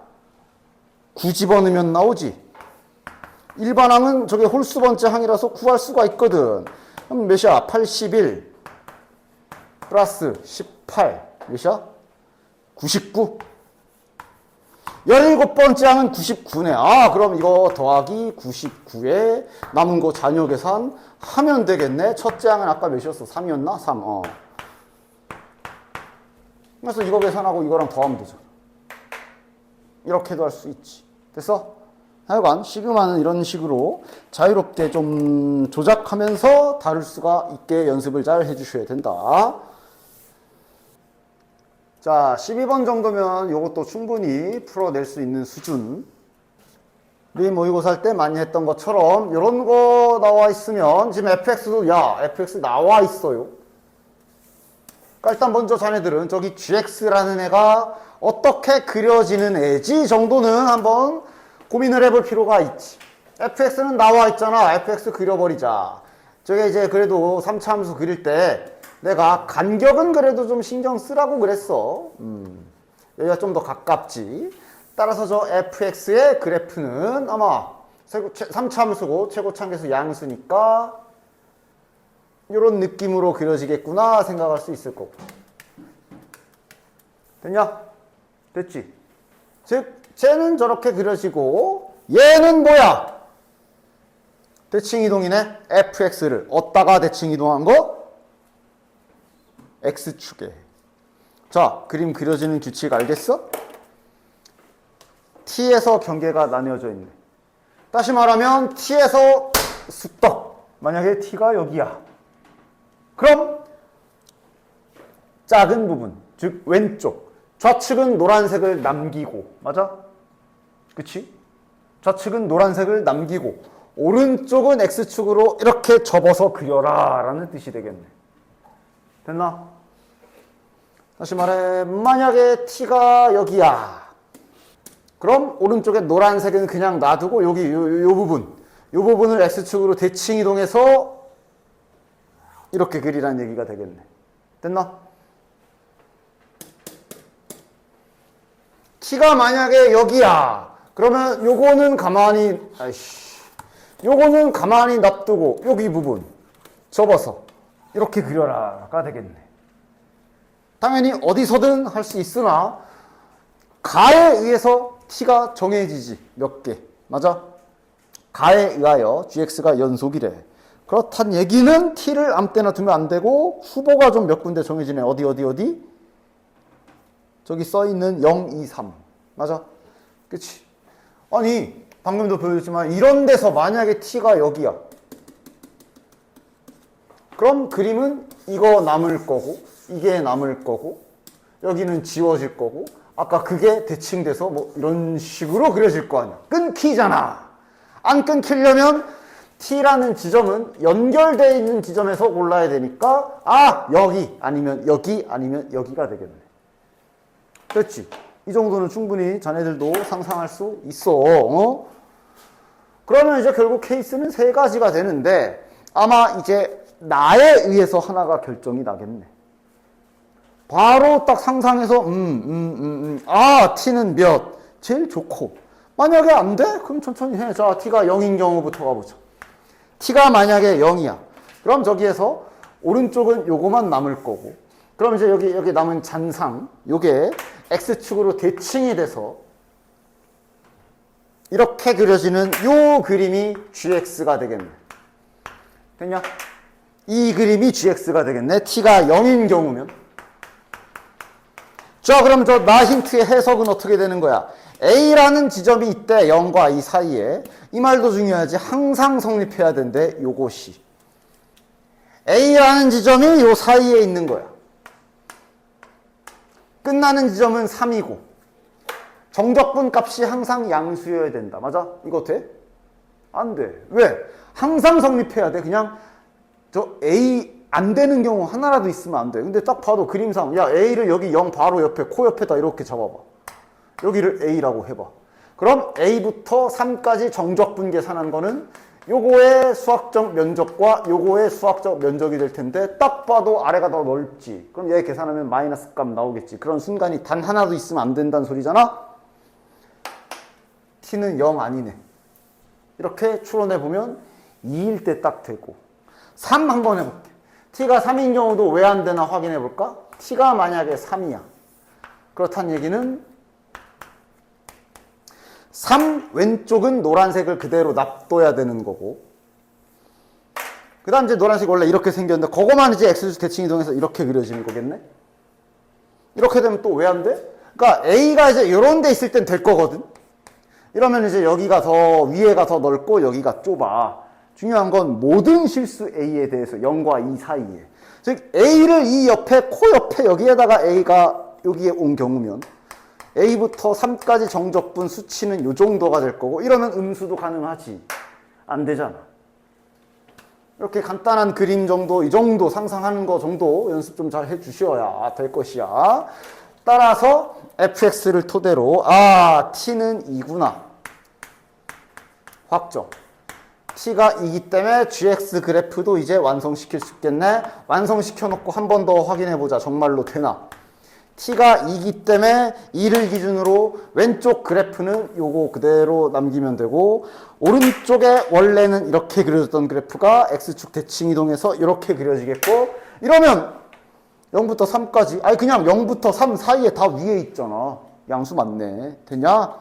9 집어넣으면 나오지. 일반 항은 저게 홀수 번째 항이라서 구할 수가 있거든. 그럼 몇이야? 81 플러스 18 몇이야? 99. 17번째 항은 99네. 아, 그럼 이거 더하기 99에 남은 거 자녀 계산 하면 되겠네. 첫째 항은 아까 몇이었어? 3이었나? 3. 그래서 이거 계산하고 이거랑 더하면 되죠. 이렇게도 할 수 있지. 됐어? 하여간 시그마는 이런 식으로 자유롭게 좀 조작하면서 다룰 수가 있게 연습을 잘 해주셔야 된다. 자, 12번 정도면 이것도 충분히 풀어낼 수 있는 수준. 우리 모의고사 할 때 많이 했던 것처럼 이런 거 나와 있으면 지금 fx도 야 fx 나와 있어요. 그러니까 일단 먼저 자네들은 저기 gx라는 애가 어떻게 그려지는 애지 정도는 한번 고민을 해볼 필요가 있지. fx는 나와 있잖아. fx 그려버리자. 저게 이제 그래도 3차 함수 그릴 때 내가 간격은 그래도 좀 신경 쓰라고 그랬어. 여기가 좀 더 가깝지. 따라서 저 fx의 그래프는 아마 3차 함수고 최고차항계수 양수니까 이런 느낌으로 그려지겠구나 생각할 수 있을 거고. 됐냐? 됐지? 즉 쟤는 저렇게 그려지고 얘는 뭐야? 대칭이동이네. fx를 어디다가 대칭이동한 거? x축에. 자, 그림 그려지는 규칙 알겠어? t에서 경계가 나뉘어져 있네. 다시 말하면 t에서 쑥떡. 만약에 t가 여기야. 그럼 작은 부분, 즉 왼쪽. 좌측은 노란색을 남기고, 맞아? 그치? 좌측은 노란색을 남기고 오른쪽은 x축으로 이렇게 접어서 그려라 라는 뜻이 되겠네. 됐나? 다시 말해 만약에 t가 여기야. 그럼 오른쪽에 노란색은 그냥 놔두고 여기 요 부분을 x축으로 대칭 이동해서 이렇게 그리라는 얘기가 되겠네. 됐나? t가 만약에 여기야. 그러면 요거는 가만히 놔두고 여기 부분 접어서 이렇게 그려라가 되겠네. 당연히 어디서든 할 수 있으나 가에 의해서 t가 정해지지. 몇 개. 맞아? 가에 의하여 gx가 연속이래. 그렇단 얘기는 t를 아무 때나 두면 안 되고 후보가 좀 몇 군데 정해지네. 어디? 저기 써있는 0, 2, 3. 맞아? 그치? 아니 방금도 보여줬지만 이런 데서 만약에 t가 여기야. 그럼 그림은 이거 남을 거고 이게 남을 거고 여기는 지워질 거고 아까 그게 대칭돼서 뭐 이런 식으로 그려질 거 아니야. 끊기잖아. 안 끊기려면 t라는 지점은 연결되어 있는 지점에서 골라야 되니까 여기 아니면 여기 아니면 여기가 되겠네. 그렇지? 이 정도는 충분히 자네들도 상상할 수 있어. 어? 그러면 이제 결국 케이스는 세 가지가 되는데 아마 이제 나에 의해서 하나가 결정이 나겠네. 바로 딱 상상해서 t는 몇? 제일 좋고 만약에 안 돼? 그럼 천천히 해. 자, t가 0인 경우부터 가보자. t가 만약에 0이야. 그럼 저기에서 오른쪽은 요거만 남을 거고 그럼 이제 여기 남은 잔상 요게 x축으로 대칭이 돼서 이렇게 그려지는 요 그림이 gx가 되겠네. 됐냐? 이 그림이 gx가 되겠네. t가 0인 경우면. 자, 그럼 저 나 힌트의 해석은 어떻게 되는 거야? A라는 지점이 있대. 0과 2 사이에. 이 말도 중요하지. 항상 성립해야 된대. 요것이. A라는 지점이 요 사이에 있는 거야. 끝나는 지점은 3이고 정적분 값이 항상 양수여야 된다. 맞아? 이거 돼? 안 돼. 왜? 항상 성립해야 돼. 그냥 저 A 안 되는 경우 하나라도 있으면 안 돼. 근데 딱 봐도 그림상 야 A를 여기 0 바로 옆에 코 옆에다 이렇게 잡아봐. 여기를 A라고 해봐. 그럼 A부터 3까지 정적분 계산한 거는 요거의 수학적 면적과 요거의 수학적 면적이 될 텐데 딱 봐도 아래가 더 넓지. 그럼 얘 계산하면 마이너스 값 나오겠지. 그런 순간이 단 하나도 있으면 안 된다는 소리잖아. t는 0 아니네. 이렇게 추론해보면 2일 때 딱 되고 3 한번 해볼게. t가 3인 경우도 왜 안 되나 확인해볼까? t가 만약에 3이야. 그렇다는 얘기는 3 왼쪽은 노란색을 그대로 놔둬야 되는 거고 그 다음 이제 노란색이 원래 이렇게 생겼는데 그거만 이제 x축 대칭 이동해서 이렇게 그려지는 거겠네. 이렇게 되면 또 왜 안 돼? 그러니까 a가 이제 이런 데 있을 땐 될 거거든. 이러면 이제 여기가 더 위에가 더 넓고 여기가 좁아. 중요한 건 모든 실수 a에 대해서 0과 2 사이에 즉 a를 이 옆에 코 옆에 여기에다가 a가 여기에 온 경우면 A부터 3까지 정적분 수치는 요 정도가 될 거고 이러면 음수도 가능하지. 안 되잖아. 이렇게 간단한 그림 정도 이 정도 상상하는 거 정도 연습 좀 잘 해주셔야 될 것이야. 따라서 fx를 토대로 t는 2구나. 확정. t가 2기 때문에 gx 그래프도 이제 완성시킬 수 있겠네. 완성시켜놓고 한 번 더 확인해보자. 정말로 되나. t가 2기 때문에 2를 기준으로 왼쪽 그래프는 요거 그대로 남기면 되고 오른쪽에 원래는 이렇게 그려졌던 그래프가 x축 대칭 이동해서 이렇게 그려지겠고 이러면 0부터 3까지 아니 그냥 0부터 3 사이에 다 위에 있잖아. 양수 맞네. 되냐?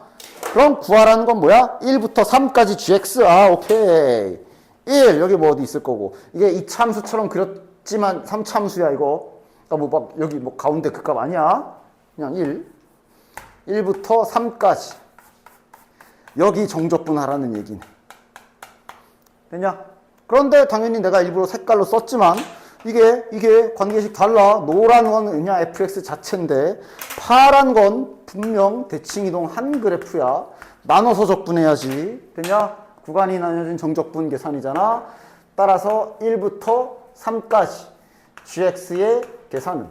그럼 구하라는 건 뭐야? 1부터 3까지 gx. 오케이. 1 여기 뭐 어디 있을 거고 이게 이차함수처럼 그렸지만 3차함수야 이거. 그러니까 뭐 막 여기 뭐 가운데 그 값 아니야? 그냥 1부터 3까지 여기 정적분 하라는 얘기네. 되냐? 그런데 당연히 내가 일부러 색깔로 썼지만 이게 관계식 달라. 노란 건 그냥 fx 자체인데 파란 건 분명 대칭이동 한 그래프야. 나눠서 적분해야지. 되냐? 구간이 나눠진 정적분 계산이잖아. 따라서 1부터 3까지 gx의 계산은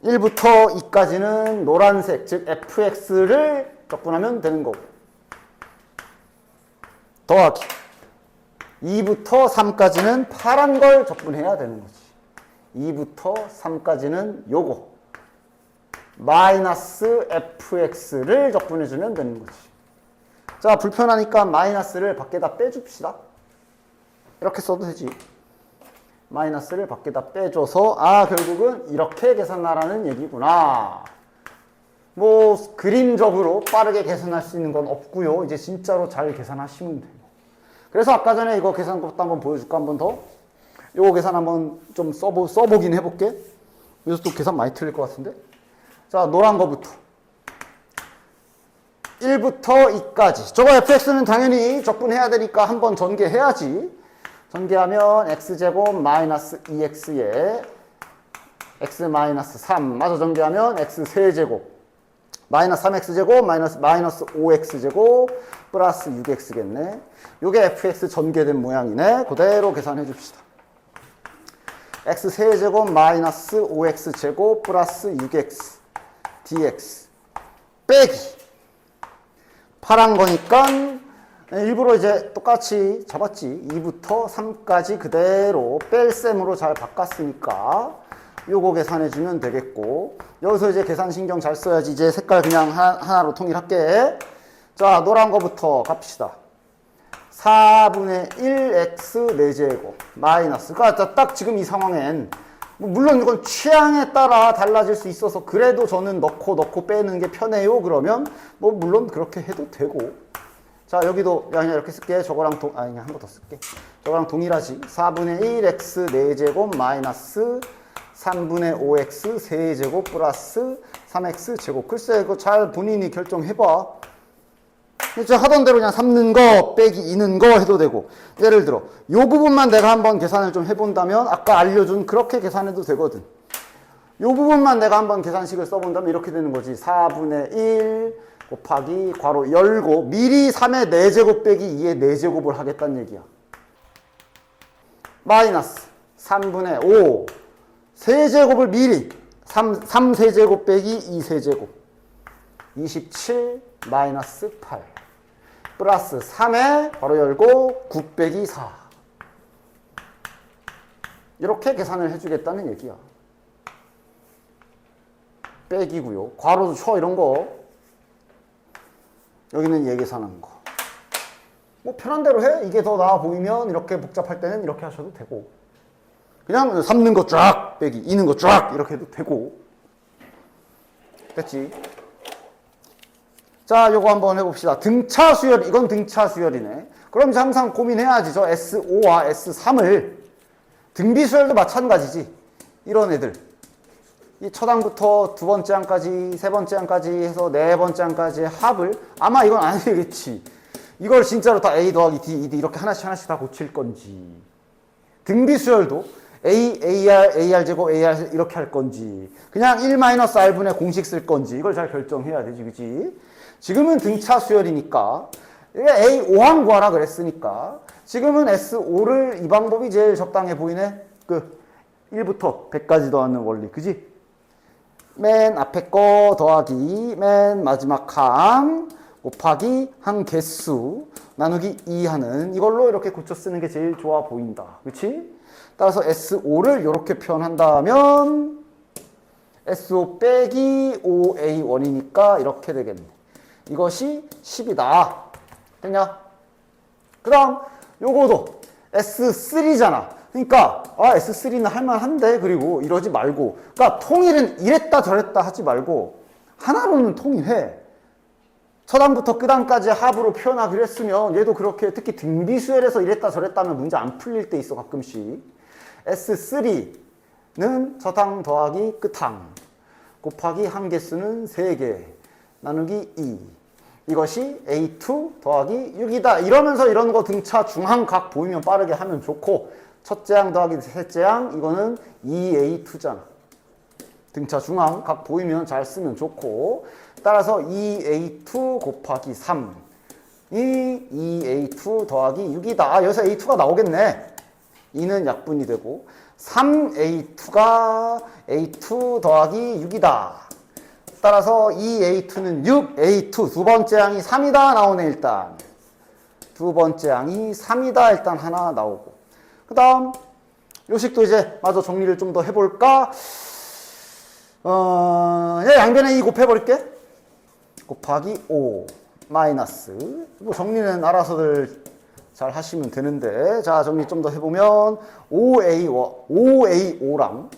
1부터 2까지는 노란색 즉 fx를 적분하면 되는 거고 더하기 2부터 3까지는 파란 걸 적분해야 되는 거지. 2부터 3까지는 요거 마이너스 fx를 적분해주면 되는 거지. 자, 불편하니까 마이너스를 밖에다 빼줍시다. 이렇게 써도 되지. 마이너스를 밖에다 빼줘서 결국은 이렇게 계산하라는 얘기구나. 뭐 그림적으로 빠르게 계산할 수 있는 건 없고요. 이제 진짜로 잘 계산하시면 돼요. 그래서 아까 전에 이거 계산 것도 한번 보여줄까? 한 번 더. 요거 계산 한번 좀 써보긴 해볼게. 여기서 또 계산 많이 틀릴 것 같은데. 자, 노란 거부터 1부터 2까지. 저거 fx는 당연히 적분해야 되니까 한번 전개해야지. 전개하면 x제곱 마이너스 2x에 x 마이너스 3 마저 전개하면 x 세제곱 마이너스 3x제곱 마이너스 5x제곱 플러스 6x겠네. 요게 fx 전개된 모양이네. 그대로 계산해 줍시다. x 세제곱 마이너스 5x제곱 플러스 6x dx 빼기 파란 거니까 일부러 이제 똑같이 잡았지. 2부터 3까지 그대로 뺄셈으로 잘 바꿨으니까 요거 계산해주면 되겠고, 여기서 이제 계산 신경 잘 써야지. 이제 색깔 그냥 하나로 통일할게. 자, 노란 거부터 갑시다. 4분의 1x 4제곱 마이너스. 그러니까 딱 지금 이 상황엔 물론 이건 취향에 따라 달라질 수 있어서 그래도 저는 넣고 빼는 게 편해요. 그러면 뭐 물론 그렇게 해도 되고. 자, 여기도 그냥 이렇게 쓸게. 저거랑 그냥 한 번 더 쓸게. 저거랑 동일하지. 4분의 1x 4제곱 마이너스 3분의 5x 세제곱 플러스 3x 제곱. 글쎄 이거 잘 본인이 결정해봐. 이제 하던 대로 그냥 3는 거 빼기 2는 거 해도 되고, 예를 들어 요 부분만 내가 한번 계산을 좀 해본다면 아까 알려준 그렇게 계산해도 되거든. 요 부분만 내가 한번 계산식을 써본다면 이렇게 되는 거지. 4분의 1 곱하기 괄호 열고 미리 3의 4제곱 빼기 2의 4제곱을 하겠다는 얘기야. 마이너스 3분의 5 세제곱을 미리 3 세제곱 빼기 2 세제곱 27 마이너스 8 플러스 3에 바로 열고 9 빼기 4 이렇게 계산을 해주겠다는 얘기야. 빼기고요. 괄호도 쳐 이런 거. 여기는 얘 계산하는 거. 뭐 편한 대로 해. 이게 더 나아 보이면 이렇게 복잡할 때는 이렇게 하셔도 되고, 그냥 3는 거 쫙 빼기 2는 거 쫙 이렇게 해도 되고. 됐지? 자, 요거 한번 해봅시다. 등차 수열, 이건 등차 수열이네. 그럼 이제 항상 고민해야지. 저 S5와 S3을, 등비 수열도 마찬가지지. 이런 애들. 이 첫 항부터 두 번째 항까지, 세 번째 항까지 해서 네 번째 항까지의 합을, 아마 이건 안 되겠지. 이걸 진짜로 다 A 더하기 D, ED 이렇게 하나씩 다 고칠 건지. 등비 수열도 A, AR, AR 제곱, AR 이렇게 할 건지, 그냥 1-R분의 공식 쓸 건지, 이걸 잘 결정해야 되지, 그치? 지금은 등차 수열이니까, A5항 구하라 그랬으니까, 지금은 S5를 이 방법이 제일 적당해 보이네? 1부터 100까지 더하는 원리, 그지? 맨 앞에 거 더하기, 맨 마지막 항, 곱하기 항 개수, 나누기 2 하는, 이걸로 이렇게 고쳐 쓰는 게 제일 좋아 보인다. 그치? 따라서 S5를 이렇게 표현한다면 S5 빼기 5A1이니까 이렇게 되겠네. 이것이 10이다. 됐냐? 그 다음 요거도 S3잖아. 그러니까 S3는 할만한데, 그리고 이러지 말고, 그러니까 통일은 이랬다 저랬다 하지 말고 하나로는 통일해. 처단부터 끝단까지 합으로 표현하기로 했으면 얘도 그렇게, 특히 등비수열에서 이랬다 저랬다 하면 문제 안 풀릴 때 있어 가끔씩. S3는 첫항 더하기 끝항 곱하기 항 개수는 3개 나누기 2, 이것이 A2 더하기 6이다. 이러면서 이런 거 등차 중항 각 보이면 빠르게 하면 좋고, 첫째 항 더하기 셋째 항, 이거는 2A2잖아. 등차 중항 각 보이면 잘 쓰면 좋고, 따라서 2A2 곱하기 3, 이 2A2 더하기 6이다. 여기서 A2가 나오겠네. 2는 약분이 되고, 3A2가 A2 더하기 6이다. 따라서 2A2는 6A2 두 번째 항이 3이다 나오네. 일단 두 번째 항이 3이다 일단 하나 나오고, 그 다음 요식도 이제 마저 정리를 좀 더 해볼까. 양변에 2 곱해버릴게. 곱하기 5 마이너스, 뭐 정리는 알아서들 잘 하시면 되는데, 자 정리 좀 더 해보면 5A5랑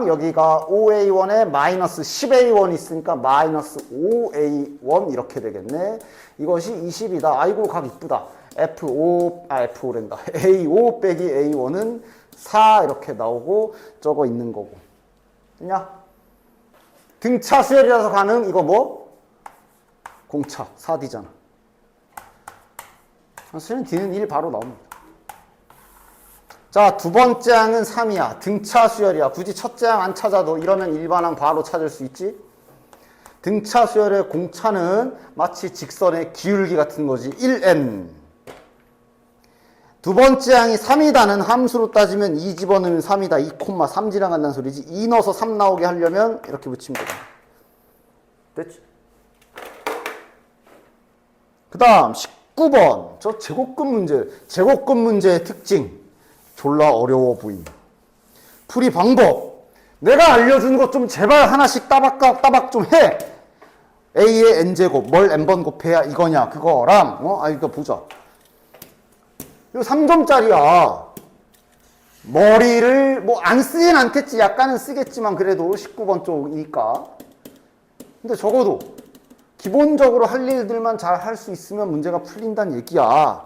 여기가 5A1에 마이너스 10A1이 있으니까 마이너스 5A1 이렇게 되겠네. 이것이 20이다. 아이고 각 이쁘다. F5랜다. A5 빼기 A1은 4 이렇게 나오고, 저거 있는 거고. 됐냐? 등차 수열이라서 가능. 이거 뭐? 공차 4D잖아. 사실은 D는 1 바로 나옵니다. 자, 두 번째 항은 3이야. 등차 수열이야. 굳이 첫째 항 안 찾아도 이러면 일반항 바로 찾을 수 있지. 등차 수열의 공차는 마치 직선의 기울기 같은 거지. 1n. 두 번째 항이 3이다는 함수로 따지면 2 집어넣으면 3이다. 2,3 지나간다는 소리지. 2 넣어서 3 나오게 하려면 이렇게 붙이면 되잖아. 됐지? 그 다음 19번. 저 제곱근 문제. 제곱근 문제의 특징. 졸라 어려워 보임. 풀이 방법. 내가 알려준 것 좀 제발 하나씩 따박 좀 해. A의 N제곱. 뭘 N번 곱해야 이거냐. 그거랑. 이거 보자. 이거 3점짜리야. 머리를 뭐 안 쓰진 않겠지. 약간은 쓰겠지만 그래도 19번 쪽이니까. 근데 적어도 기본적으로 할 일들만 잘 할 수 있으면 문제가 풀린다는 얘기야.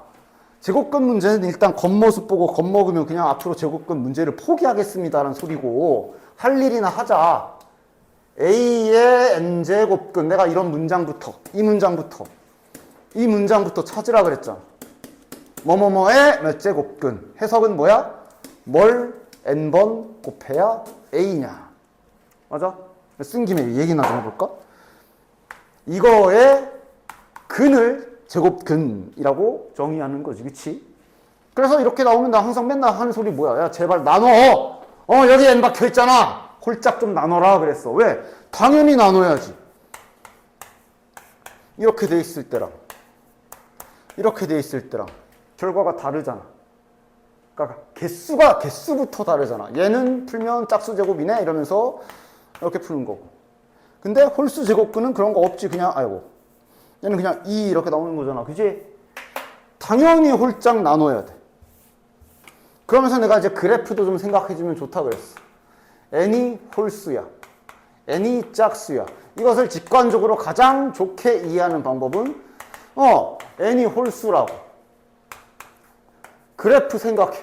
제곱근 문제는 일단 겉모습 보고 겁먹으면 그냥 앞으로 제곱근 문제를 포기하겠습니다라는 소리고, 할 일이나 하자. A의 N제곱근. 내가 이런 문장부터 이 문장부터 찾으라 그랬잖아. 뭐뭐뭐의 몇 제곱근. 해석은 뭐야? 뭘 N번 곱해야 A냐. 맞아? 쓴 김에 얘기나 좀 해볼까? 이거의 근을 제곱근이라고 정의하는 거지. 그치? 그래서 이렇게 나오면 나 항상 맨날 하는 소리 뭐야? 야, 제발 나눠! 여기 N 박혀있잖아! 홀짝 좀 나눠라 그랬어. 왜? 당연히 나눠야지. 이렇게 돼 있을 때랑 이렇게 돼 있을 때랑 결과가 다르잖아. 그러니까 개수부터 다르잖아. 얘는 풀면 짝수 제곱이네 이러면서 이렇게 푸는 거고. 근데 홀수 제곱근은 그런 거 없지. 그냥 얘는 그냥 2 이렇게 나오는 거잖아. 그지? 당연히 홀짝 나눠야 돼. 그러면서 내가 이제 그래프도 좀 생각해주면 좋다 그랬어. n이 홀수야. n이 짝수야. 이것을 직관적으로 가장 좋게 이해하는 방법은 n이 홀수라고. 그래프 생각해.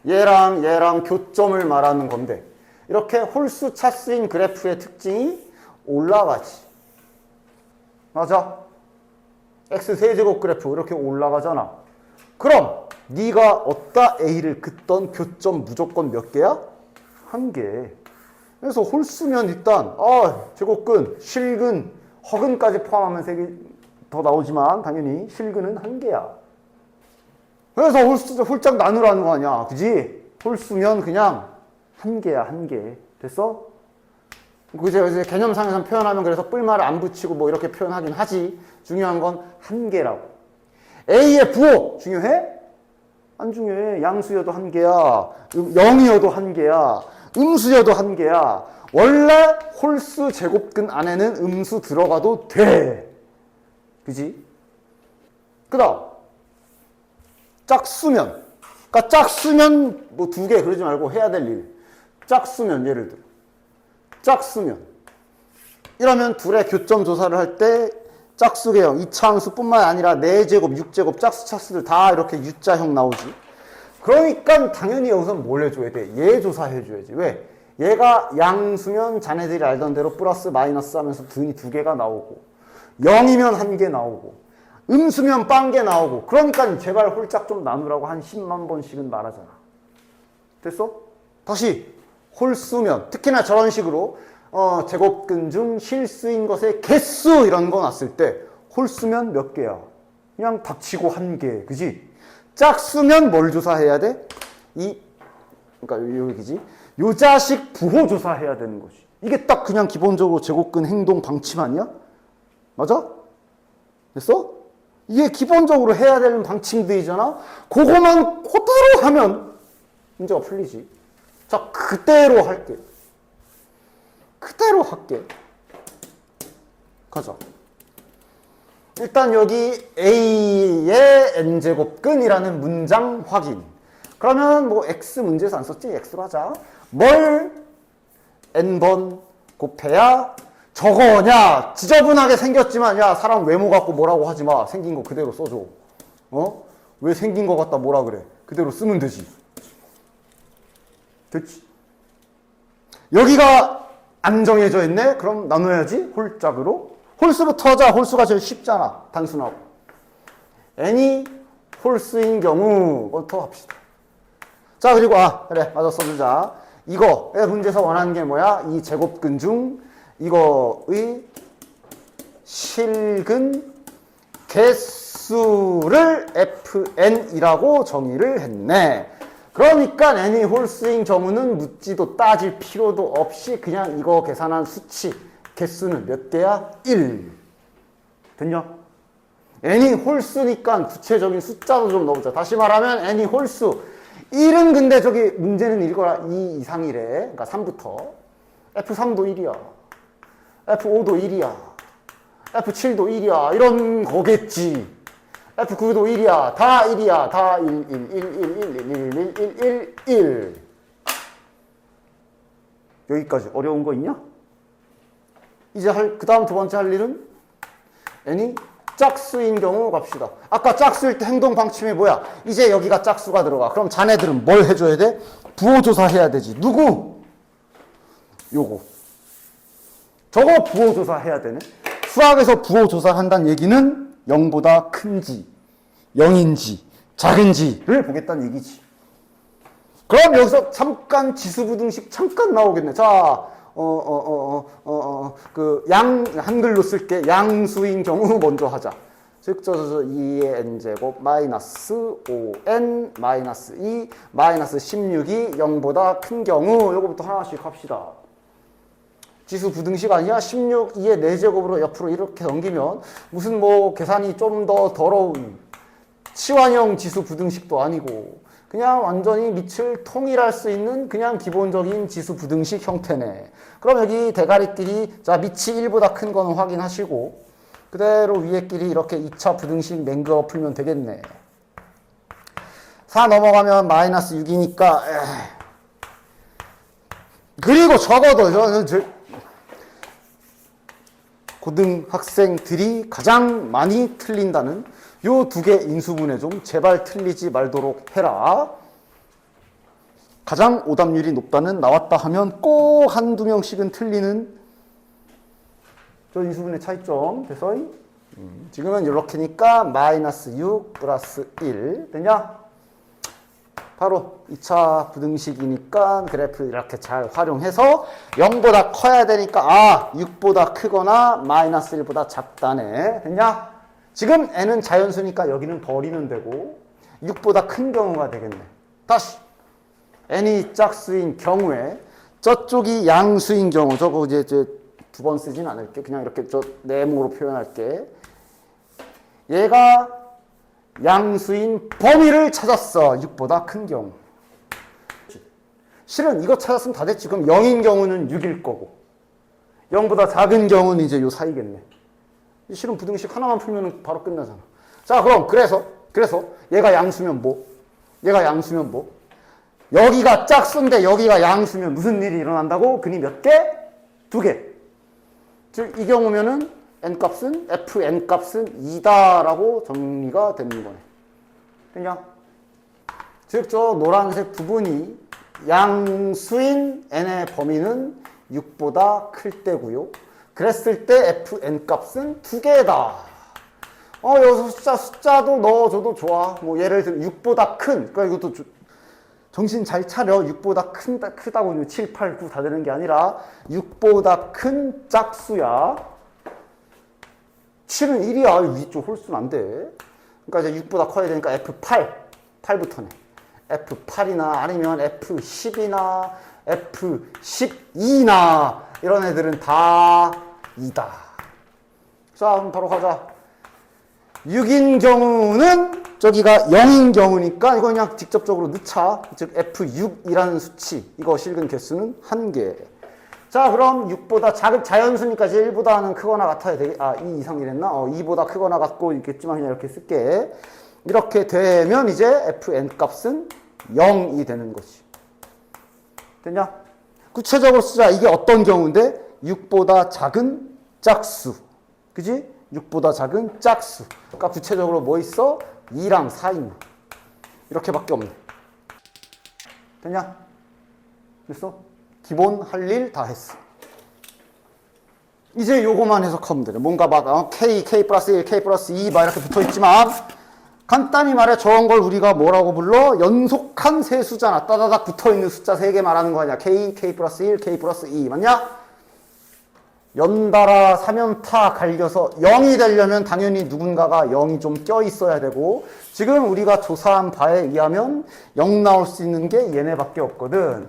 얘랑 교점을 말하는 건데, 이렇게 홀수 차수인 그래프의 특징이 올라가지. 맞아? x 세제곱 그래프 이렇게 올라가잖아. 그럼 네가 어디다 A를 긋던 교점 무조건 몇 개야? 1개. 그래서 홀수면 일단 제곱근, 실근, 허근까지 포함하면 3개 더 나오지만 당연히 실근은 1개야. 그래서 홀짝 나누라는 거 아니야. 그지? 홀수면 그냥 1개야, 1개. 됐어? 이제 개념상에서 표현하면 그래서 뿔말을 안 붙이고 뭐 이렇게 표현하긴 하지. 중요한 건 1개라고. A의 부호 중요해? 안 중요해. 양수여도 1개야. 0이어도 1개야. 음수여도 1개야. 원래 홀수 제곱근 안에는 음수 들어가도 돼. 그지? 그 다음 짝수면. 그러니까 짝수면 뭐 2개 그러지 말고 해야 될 일. 짝수면 예를 들어. 짝수면. 이러면 둘의 교점 조사를 할 때 짝수 개형, 2차 함수뿐만 아니라 4제곱, 6제곱, 짝수 차수들 다 이렇게 U자형 나오지. 그러니까 당연히 여기서 뭘 해줘야 돼? 얘 조사해줘야지. 왜? 얘가 양수면 자네들이 알던 대로 플러스 마이너스 하면서 등이 2개가 나오고, 0이면 1개 나오고, 음수면 빵개 나오고. 그러니까 제발 홀짝 좀 나누라고 한 10만 번씩은 말하잖아. 됐어? 다시 홀수면, 특히나 저런 식으로 제곱근 중 실수인 것의 개수 이런 거 났을 때 홀수면 몇 개야? 그냥 닥치고 1개. 그지? 짝수면 뭘 조사해야 돼? 그러니까 여기지. 요 자식 부호 조사해야 되는 거지. 이게 딱 그냥 기본적으로 제곱근 행동 방침 아니야? 맞아? 됐어? 이게 기본적으로 해야 되는 방침들이잖아? 그거만 그대로 하면 문제가 풀리지. 자, 그대로 할게. 그대로 할게. 가자. 일단 여기 A의 N제곱근이라는 문장 확인. 그러면 뭐 X 문제에서 안 썼지? X로 하자. 뭘 N번 곱해야 저거냐? 지저분하게 생겼지만 야, 사람 외모 갖고 뭐라고 하지 마. 생긴 거 그대로 써줘. 왜 생긴 거 갖다 뭐라 그래? 그대로 쓰면 되지. 됐지? 여기가 안 정해져 있네? 그럼 나눠야지. 홀짝으로. 홀수부터 하자. 홀수가 제일 쉽잖아. 단순하고. n이 홀수인 경우부터 합시다. 자, 그리고 그래. 맞아, 써주자. 이거의 문제에서 원하는 게 뭐야? 이 제곱근 중 이거의 실근 개수를 fn이라고 정의를 했네. 그러니까 n이 홀수인 경우는 묻지도 따질 필요도 없이 그냥 이거 계산한 수치 개수는 몇 개야? 1. 됐냐? n이 홀수니까 구체적인 숫자도 좀 넣어보자. 다시 말하면 n이 홀수 1은 근데 저기 문제는 이거라 2 이상이래. 그러니까 3부터 F3도 1이야. F5도 1이야. F7도 1이야. 이런 거겠지. F9도 1이야. 다 1이야. 다 1, 1, 1, 1, 1, 1, 1, 1, 1, 1. 여기까지 어려운 거 있냐? 이제 그 다음 두 번째 할 일은 n이 짝수인 경우 갑시다. 아까 짝수일 때 행동 방침이 뭐야? 이제 여기가 짝수가 들어가. 그럼 자네들은 뭘 해줘야 돼? 부호조사 해야 되지. 누구? 요거. 저거 부호조사 해야 되네. 수학에서 부호조사 한다는 얘기는 0보다 큰지, 0인지, 작은지를 보겠다는 얘기지. 그럼 여기서 잠깐 지수부등식 잠깐 나오겠네. 자, 한글로 쓸게. 양수인 경우 먼저 하자. 즉, 2의 n제곱 마이너스 5n 마이너스 2 마이너스 16이 0보다 큰 경우 요거부터 하나씩 합시다. 지수 부등식 아니야? 16, 2의 4제곱으로 옆으로 이렇게 넘기면 무슨 뭐 계산이 좀 더 더러운 치환형 지수 부등식도 아니고 그냥 완전히 밑을 통일할 수 있는 그냥 기본적인 지수 부등식 형태네. 그럼 여기 대가리끼리 자 밑이 1보다 큰 거는 확인하시고 그대로 위에끼리 이렇게 2차 부등식 맹그어 풀면 되겠네. 4 넘어가면 마이너스 6이니까 그리고 적어도 고등학생들이 가장 많이 틀린다는 요 두 개 인수분해 좀 제발 틀리지 말도록 해라. 가장 오답률이 높다는 나왔다 하면 꼭 한두 명씩은 틀리는 저 인수분해 차이점 됐어? 지금은 이렇게니까 마이너스 6 플러스 1 되냐? 바로 2차 부등식이니까 그래프 이렇게 잘 활용해서 0보다 커야 되니까 6보다 크거나 마이너스 1보다 작다네. 됐냐? 지금 n은 자연수니까 여기는 덜이면 되고 6보다 큰 경우가 되겠네. 다시 n이 짝수인 경우에 저쪽이 양수인 경우 저거 이제 두 번 쓰진 않을게. 그냥 이렇게 저 네모로 표현할게. 얘가 양수인 범위를 찾았어. 6보다 큰 경우. 실은 이거 찾았으면 다 됐지. 그럼 0인 경우는 6일 거고 0보다 작은 경우는 이제 요 사이겠네. 실은 부등식 하나만 풀면 바로 끝나잖아. 자, 그럼 그래서 얘가 양수면 뭐? 얘가 양수면 뭐? 여기가 짝수인데 여기가 양수면 무슨 일이 일어난다고? 근이 몇 개? 2개. 즉 이 경우면은 n값은 fn값은 2다라고 정리가 되는 거네. 그냥 즉 저 노란색 부분이 양수인 n의 범위는 6보다 클 때고요. 그랬을 때 fn값은 2개다. 여기서 숫자도 넣어줘도 좋아. 뭐 예를 들면 6보다 큰, 그러니까 이것도 정신 잘 차려. 6보다 크다고 7, 8, 9 다 되는 게 아니라 6보다 큰 짝수야. 7은 1이야. 위쪽 홀수는 안 돼. 그러니까 이제 6보다 커야 되니까 F8, 8부터네. F8이나 아니면 F10이나 F12나 이런 애들은 다 2다. 자, 그럼 바로 가자. 6인 경우는 저기가 0인 경우니까 이거 그냥 직접적으로 넣자. 즉 F6이라는 수치, 이거 실근 개수는 1개. 자, 그럼 6보다 자연수니까 이제 1보다는 크거나 같아야 되겠, 2 이상이랬나? 2보다 크거나 같고 있겠지만 그냥 이렇게 쓸게. 이렇게 되면 이제 fn 값은 0이 되는 거지. 됐냐? 구체적으로 쓰자. 이게 어떤 경우인데? 6보다 작은 짝수. 그지? 6보다 작은 짝수. 그러니까 구체적으로 뭐 있어? 2랑 4 있나? 이렇게밖에 없네. 됐냐? 됐어? 기본 할 일 다 했어. 이제 요거만 해석하면 돼. 뭔가 막 K 플러스 1, K 플러스 2 막 이렇게 붙어있지만 간단히 말해 저런 걸 우리가 뭐라고 불러? 연속한 세수잖아. 따다닥 붙어있는 숫자 3개 말하는 거 아니야. K 플러스 1, K 플러스 2 맞냐? 연달아 3연타 갈려서 0이 되려면 당연히 누군가가 0이 좀 껴있어야 되고 지금 우리가 조사한 바에 의하면 0 나올 수 있는 게 얘네밖에 없거든.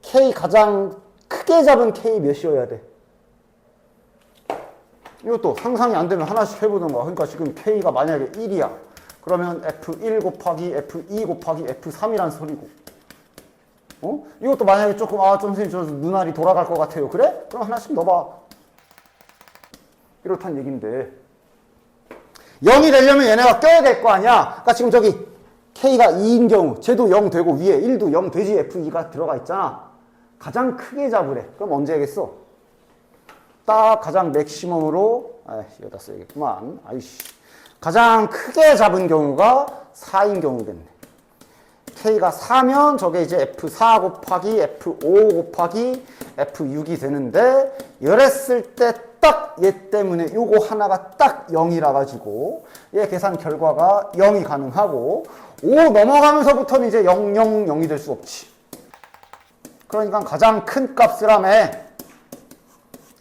K 가장 크게 잡은 K 몇이어야 돼? 이것도 상상이 안 되면 하나씩 해보던가. 그러니까 지금 K가 만약에 1이야. 그러면 F1 곱하기 F2 곱하기 F3이란 소리고. 이것도 만약에 조금, 좀 선생님, 저 눈알이 돌아갈 것 같아요. 그래? 그럼 하나씩 넣어봐. 이렇단 얘긴데. 0이 되려면 얘네가 껴야 될 거 아니야? 그러니까 지금 저기 K가 2인 경우, 쟤도 0 되고 위에 1도 0 되지 F2가 들어가 있잖아. 가장 크게 잡으래. 그럼 언제 하겠어? 딱 가장 맥시멈으로, 여기다 써야겠구만. 가장 크게 잡은 경우가 4인 경우겠네. K가 4면 저게 이제 F4 곱하기 F5 곱하기 F6이 되는데 이랬을 때 딱 얘 때문에 요거 하나가 딱 0이라 가지고 얘 계산 결과가 0이 가능하고 5 넘어가면서부터는 이제 0, 0, 0이 될 수 없지. 그러니까 가장 큰 값 쓰라며.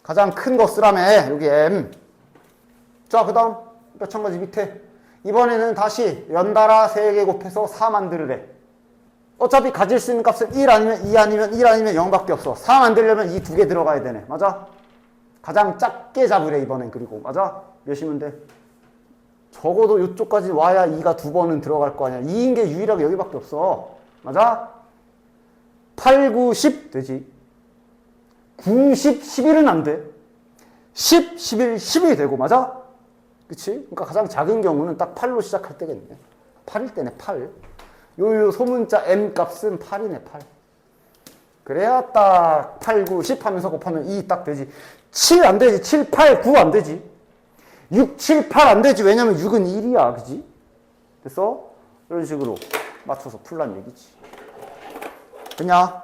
가장 큰 거 쓰라며. 여기 M. 자, 그 다음 마찬가지 밑에 이번에는 다시 연달아 3개 곱해서 4 만들으래. 어차피 가질 수 있는 값은 1 아니면 2 아니면 1 아니면 0밖에 없어. 4 만들려면 이 2개 들어가야 되네. 맞아? 가장 작게 잡으래 이번엔. 그리고 맞아? 몇이면 돼? 적어도 이쪽까지 와야 2가 2번은 들어갈 거 아니야. 2인 게 유일하게 여기밖에 없어. 맞아? 8, 9, 10 되지. 9, 10, 11은 안 돼. 10, 11, 10이 되고 맞아? 그치? 그러니까 가장 작은 경우는 딱 8로 시작할 때겠네. 8일 때네 8. 요 소문자 M 값은 8이네 8. 그래야 딱 8, 9, 10 하면서 곱하면 2 딱 되지. 7 안 되지. 7, 8, 9 안 되지. 6, 7, 8 안 되지. 왜냐면 6은 1이야. 그지? 됐어? 이런 식으로 맞춰서 풀란 얘기지. 그냥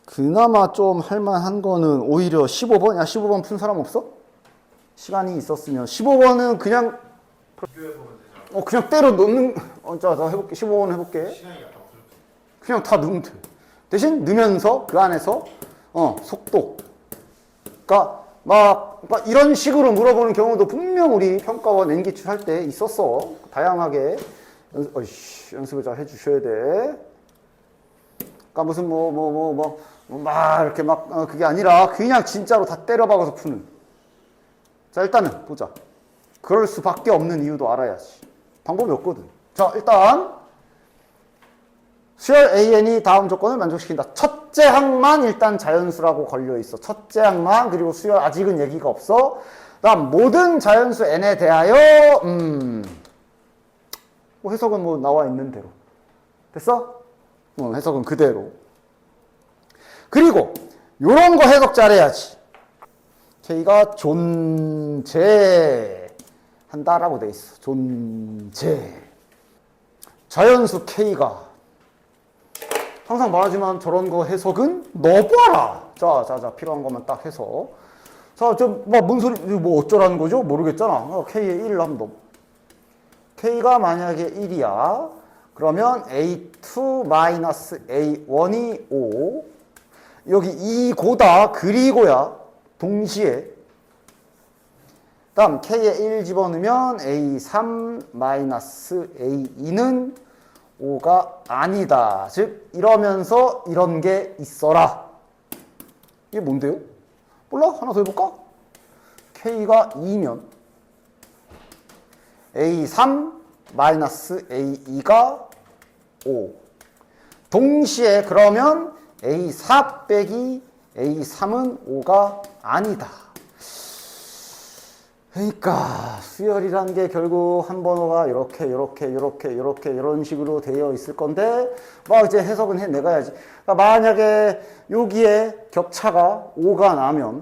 그나마 좀 할만한 거는 오히려 15번? 야 15번 푼 사람 없어? 시간이 있었으면 15번은 그냥 그냥 때려 넣는 자, 나 해볼게. 15번 해볼게. 그냥 다 넣으면 돼. 대신 넣으면서 그 안에서 속도. 그러니까 막 이런 식으로 물어보는 경우도 분명 우리 평가원 N기출 할 때 있었어. 다양하게 연습을 잘 해주셔야 돼. 그러니까 무슨 막 이렇게 막 그게 아니라 그냥 진짜로 다 때려박아서 푸는. 자, 일단은 보자. 그럴 수밖에 없는 이유도 알아야지. 방법이 없거든. 자, 일단 수열 AN이 다음 조건을 만족시킨다. 첫째 항만 일단 자연수라고 걸려있어. 첫째 항만. 그리고 수열 아직은 얘기가 없어. 다음 모든 자연수 N에 대하여 해석은 뭐 나와 있는 대로. 됐어? 해석은 그대로. 그리고 요런 거 해석 잘해야지. K가 존재한다라고 돼 있어. 존재. 자연수 K가 항상 말하지만 저런 거 해석은 넣어봐라. 자, 필요한 것만 딱 해서. 자, 뭔 소리, 뭐 어쩌라는 거죠? 모르겠잖아. K에 1을 한번 넣어. K가 만약에 1이야. 그러면 A2-A1이 5. 여기 2고다. 그리고야. 동시에. 다음 K에 1 집어넣으면 A3-A2는 5가 아니다. 즉 이러면서 이런 게 있어라. 이게 뭔데요? 몰라? 하나 더 해볼까? K가 2면 A3-A2가 5. 동시에 그러면 A4 빼기 A3은 5가 아니다. 그러니까 수열이란 게 결국 한 번호가 이렇게 이런 식으로 되어 있을 건데 막 이제 해석은 해내가야지. 그러니까 만약에 여기에 격차가 5가 나면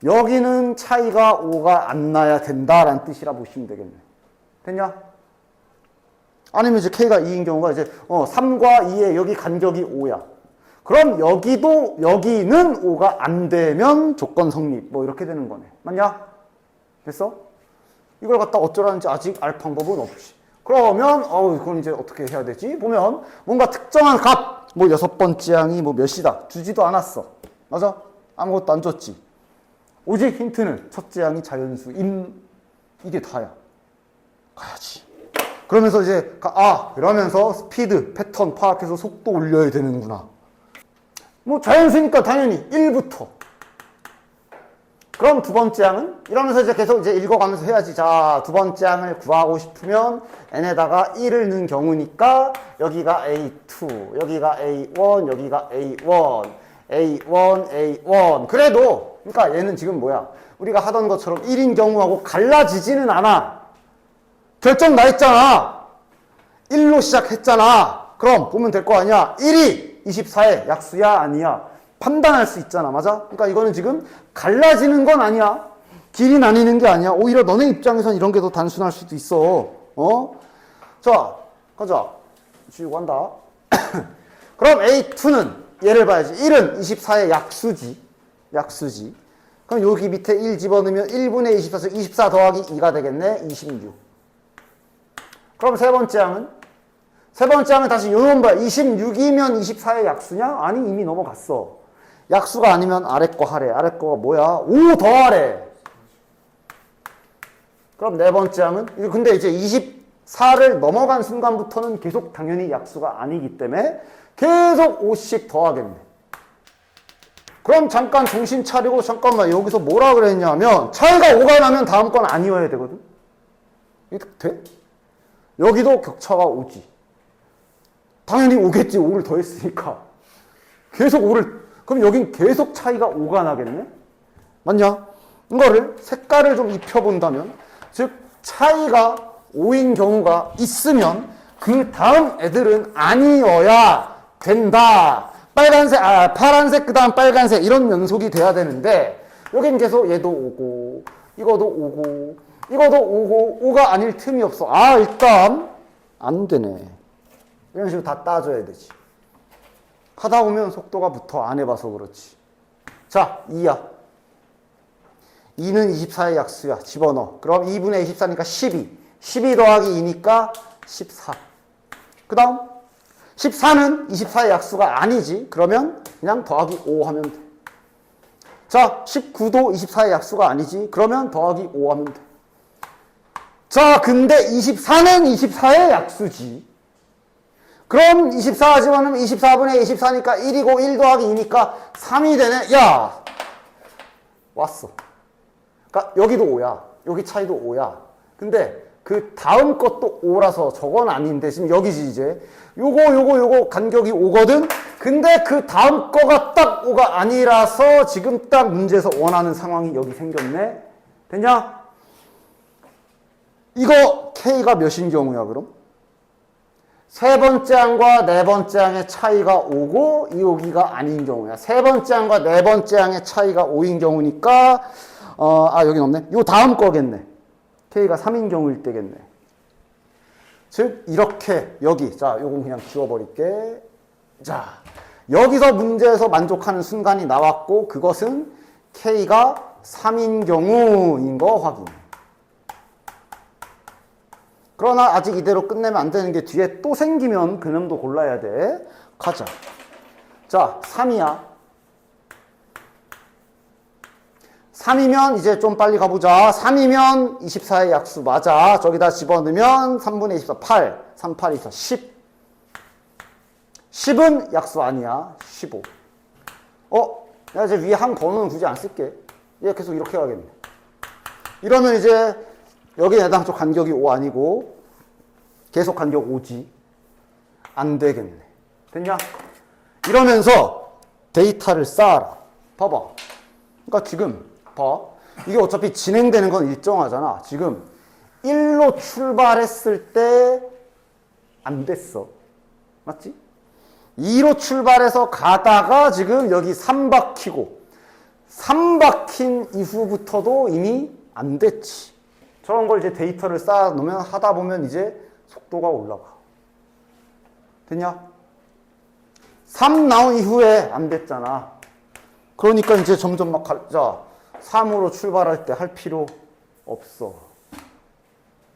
여기는 차이가 5가 안 나야 된다라는 뜻이라 보시면 되겠네. 됐냐? 아니면 이제 K가 2인 경우가 이제 3과 2의 여기 간격이 5야. 그럼 여기는 5가 안 되면 조건 성립. 뭐 이렇게 되는 거네. 맞냐? 됐어? 이걸 갖다 어쩌라는지 아직 알 방법은 없지. 그러면 그건 이제 어떻게 해야 되지? 보면 뭔가 특정한 값, 뭐 6번째 항이 뭐 몇이다 주지도 않았어. 맞아? 아무것도 안 줬지. 오직 힌트는 첫 재앙이 자연수, 이게 다야. 가야지. 그러면서 이제 그러면서 스피드, 패턴 파악해서 속도 올려야 되는구나. 뭐 자연수니까 당연히 1부터. 그럼 두 번째 항은 이러면서 이제 계속 이제 읽어가면서 해야지. 자, 두 번째 항을 구하고 싶으면 n에다가 1을 넣은 경우니까 여기가 A2, 여기가 A1, 여기가 A1, A1, A1. 그래도 그러니까 얘는 지금 뭐야? 우리가 하던 것처럼 1인 경우하고 갈라지지는 않아. 결정 나 있잖아. 1로 시작했잖아. 그럼 보면 될 거 아니야. 1이 24의 약수야 아니야. 판단할 수 있잖아. 맞아? 그러니까 이거는 지금 갈라지는 건 아니야. 길이 나뉘는 게 아니야. 오히려 너네 입장에선 이런 게 더 단순할 수도 있어. 자, 가자. 지우고 한다. 그럼 A2는 얘를 봐야지. 1은 24의 약수지. 약수지. 그럼 여기 밑에 1 집어넣으면 1분의 24에서 24 더하기 2가 되겠네. 26. 그럼 세 번째 항은? 세 번째 항은 다시 요놈 봐. 26이면 24의 약수냐? 아니, 이미 넘어갔어. 약수가 아니면 아래 거 하래. 아래 거가 뭐야? 5 더하래. 그럼 네 번째 항은? 근데 이제 24를 넘어간 순간부터는 계속 당연히 약수가 아니기 때문에 계속 5씩 더하겠네. 그럼 잠깐 정신 차리고 잠깐만 여기서 뭐라 그랬냐면 차이가 5가 나면 다음 건 아니어야 되거든. 이게 돼? 여기도 격차가 5지. 당연히 5겠지. 5를 더했으니까. 계속 5를 그럼 여긴 계속 차이가 5가 나겠네? 맞냐? 이거를 색깔을 좀 입혀본다면 즉 차이가 5인 경우가 있으면 그 다음 애들은 아니어야 된다. 빨간색, 파란색 그 다음 빨간색 이런 연속이 돼야 되는데 여긴 계속 얘도 5고 이거도 5고 이거도 5고 5가 아닐 틈이 없어. 일단 안 되네. 이런 식으로 다 따져야 되지. 하다 보면 속도가 붙어. 안 해봐서 그렇지. 자, 2야. 2는 24의 약수야. 집어넣어. 그럼 2분의 24니까 12. 12 더하기 2니까 14. 그 다음 14는 24의 약수가 아니지. 그러면 그냥 더하기 5 하면 돼. 자, 19도 24의 약수가 아니지. 그러면 더하기 5 하면 돼. 자, 근데 24는 24의 약수지. 그럼 24 집어넣으면 24분의 24니까 1이고 1 더하기 2니까 3이 되네. 야! 왔어. 그러니까 여기도 5야. 여기 차이도 5야. 근데 그 다음 것도 5라서 저건 아닌데 지금 여기지 이제. 요거 간격이 5거든. 근데 그 다음 거가 딱 5가 아니라서 지금 딱 문제에서 원하는 상황이 여기 생겼네. 됐냐? 이거 K가 몇인 경우야 그럼? 세 번째 항과 네 번째 항의 차이가 5고 여기가 아닌 경우야. 세 번째 항과 네 번째 항의 차이가 5인 경우니까 여긴 없네. 요 다음 거겠네. K가 3인 경우일 때겠네. 즉 이렇게 여기 자 요건 그냥 지워버릴게. 자 여기서 문제에서 만족하는 순간이 나왔고 그것은 K가 3인 경우인 거 확인. 그러나 아직 이대로 끝내면 안 되는 게 뒤에 또 생기면 그놈도 골라야 돼. 가자. 자, 3이야. 3이면 이제 좀 빨리 가보자. 3이면 24의 약수 맞아. 저기다 집어넣으면 3분의 24, 8. 3, 8, 24, 10. 10은 약수 아니야. 15. 내가 이제 위에 한 번호는 굳이 안 쓸게. 얘 계속 이렇게 가겠네. 이러면 이제 여기 해당 쪽 간격이 5 아니고 계속 간격 5지. 안 되겠네. 됐냐? 이러면서 데이터를 쌓아라. 봐봐. 그러니까 지금 봐. 이게 어차피 진행되는 건 일정하잖아. 지금 1로 출발했을 때 안 됐어. 맞지? 2로 출발해서 가다가 지금 여기 3박히고 3박힌 이후부터도 이미 안 됐지. 저런 걸 이제 데이터를 쌓아 놓으면 하다 보면 이제 속도가 올라가. 됐냐? 3 나온 이후에 안 됐잖아. 그러니까 이제 점점 막 자, 3으로 출발할 때 할 필요 없어.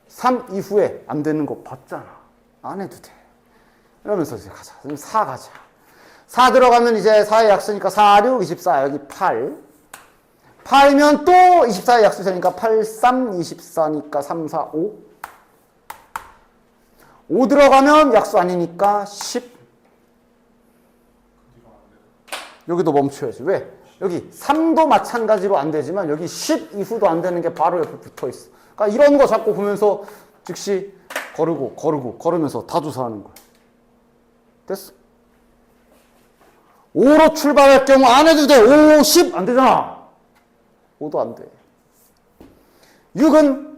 3 이후에 안 되는 거 봤잖아. 안 해도 돼. 이러면서 이제 가자. 그럼 4 가자. 4 들어가면 이제 4의 약수니까 4, 6, 24. 여기 8. 8이면 또 24의 약수 되니까 8, 3, 24니까 3, 4, 5. 5 들어가면 약수 아니니까 10. 여기도 멈춰야지. 왜? 여기 3도 마찬가지로 안 되지만 여기 10 이후도 안 되는 게 바로 옆에 붙어 있어. 그러니까 이런 거 자꾸 보면서 즉시 걸으면서 다 조사하는 거야. 됐어? 5로 출발할 경우 안 해도 돼. 5, 10 안 되잖아. 5도 안 돼. 6은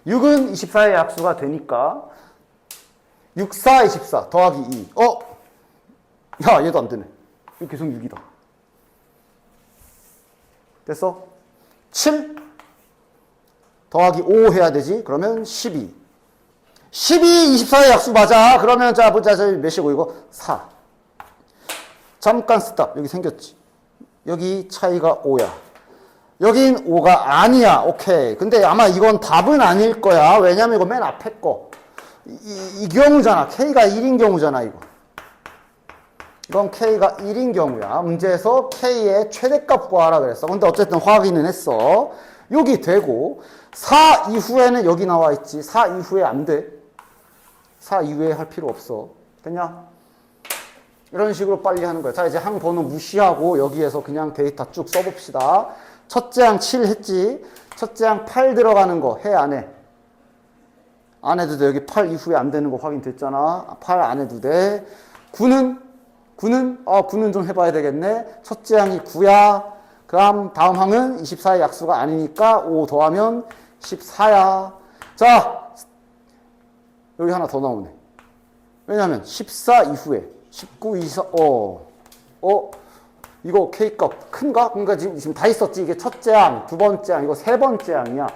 24의 약수가 되니까 6, 4, 24 더하기 2. 야, 얘도 안 되네. 이거 계속 6이다. 됐어? 7 더하기 5 해야 되지. 그러면 12. 12, 24의 약수 맞아. 그러면 자, 보자. 몇이고 이거? 4. 잠깐 스탑. 여기 생겼지. 여기 차이가 5야. 여긴 5가 아니야. 오케이. 근데 아마 이건 답은 아닐 거야. 왜냐면 이거 맨 앞에 거. 이 경우잖아. K가 1인 경우잖아, 이거. 이건 K가 1인 경우야. 문제에서 K의 최대값 구하라 그랬어. 근데 어쨌든 확인은 했어. 여기 되고 4 이후에는 여기 나와 있지. 4 이후에 안 돼. 4 이후에 할 필요 없어. 됐냐? 이런 식으로 빨리 하는 거야. 자, 이제 항 번호 무시하고 여기에서 그냥 데이터 쭉 써봅시다. 첫째 항 7 했지. 첫째 항 8 들어가는 거 해, 안 해? 안 해도 돼. 여기 8 이후에 안 되는 거 확인됐잖아. 8 안 해도 돼. 9는 좀 해봐야 되겠네. 첫째 항이 9야. 그럼 다음 항은 24의 약수가 아니니까 5 더하면 14야. 자, 여기 하나 더 나오네. 왜냐면 14 이후에 19, 24, 이거 K값 큰가? 그러니까 지금 다 있었지. 이게 첫째 항, 두 번째 항, 이거 세 번째 항이야.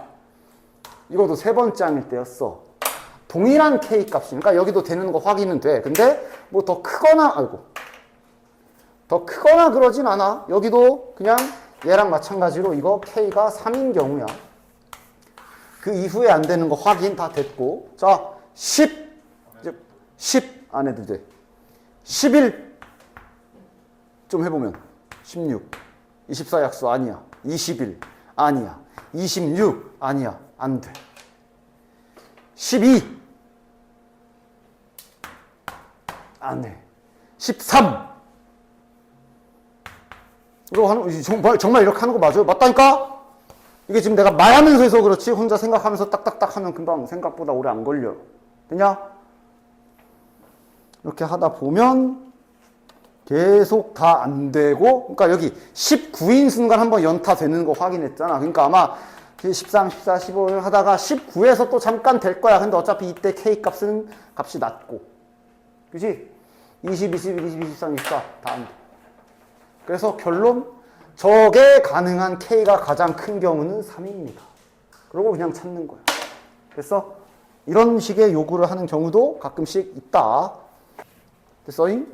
이것도 세 번째 항일 때였어. 동일한 K값이니까 여기도 되는 거 확인은 돼. 근데 뭐 더 크거나 그러진 않아. 여기도 그냥 얘랑 마찬가지로 이거 K가 3인 경우야. 그 이후에 안 되는 거 확인 다 됐고. 자, 10 안 해도 돼. 11 좀 해보면 16 24 약수 아니야. 21 아니야. 26 아니야. 안 돼. 12 안 해. 13 이거 하는 정말 이렇게 하는 거 맞아요? 맞다니까? 이게 지금 내가 말하면서 해서 그렇지 혼자 생각하면서 딱딱딱 하면 금방 생각보다 오래 안 걸려. 되냐? 이렇게 하다 보면 계속 다 안 되고, 그러니까 여기 19인 순간 한번 연타 되는 거 확인했잖아. 그러니까 아마 13, 14, 15를 하다가 19에서 또 잠깐 될 거야. 근데 어차피 이때 K 값은 값이 낮고. 그치? 20, 21, 22, 23, 24 다 안 돼. 그래서 결론, 저게 가능한 K가 가장 큰 경우는 3입니다. 그러고 그냥 찾는 거야. 그래서 이런 식의 요구를 하는 경우도 가끔씩 있다. 됐어잉?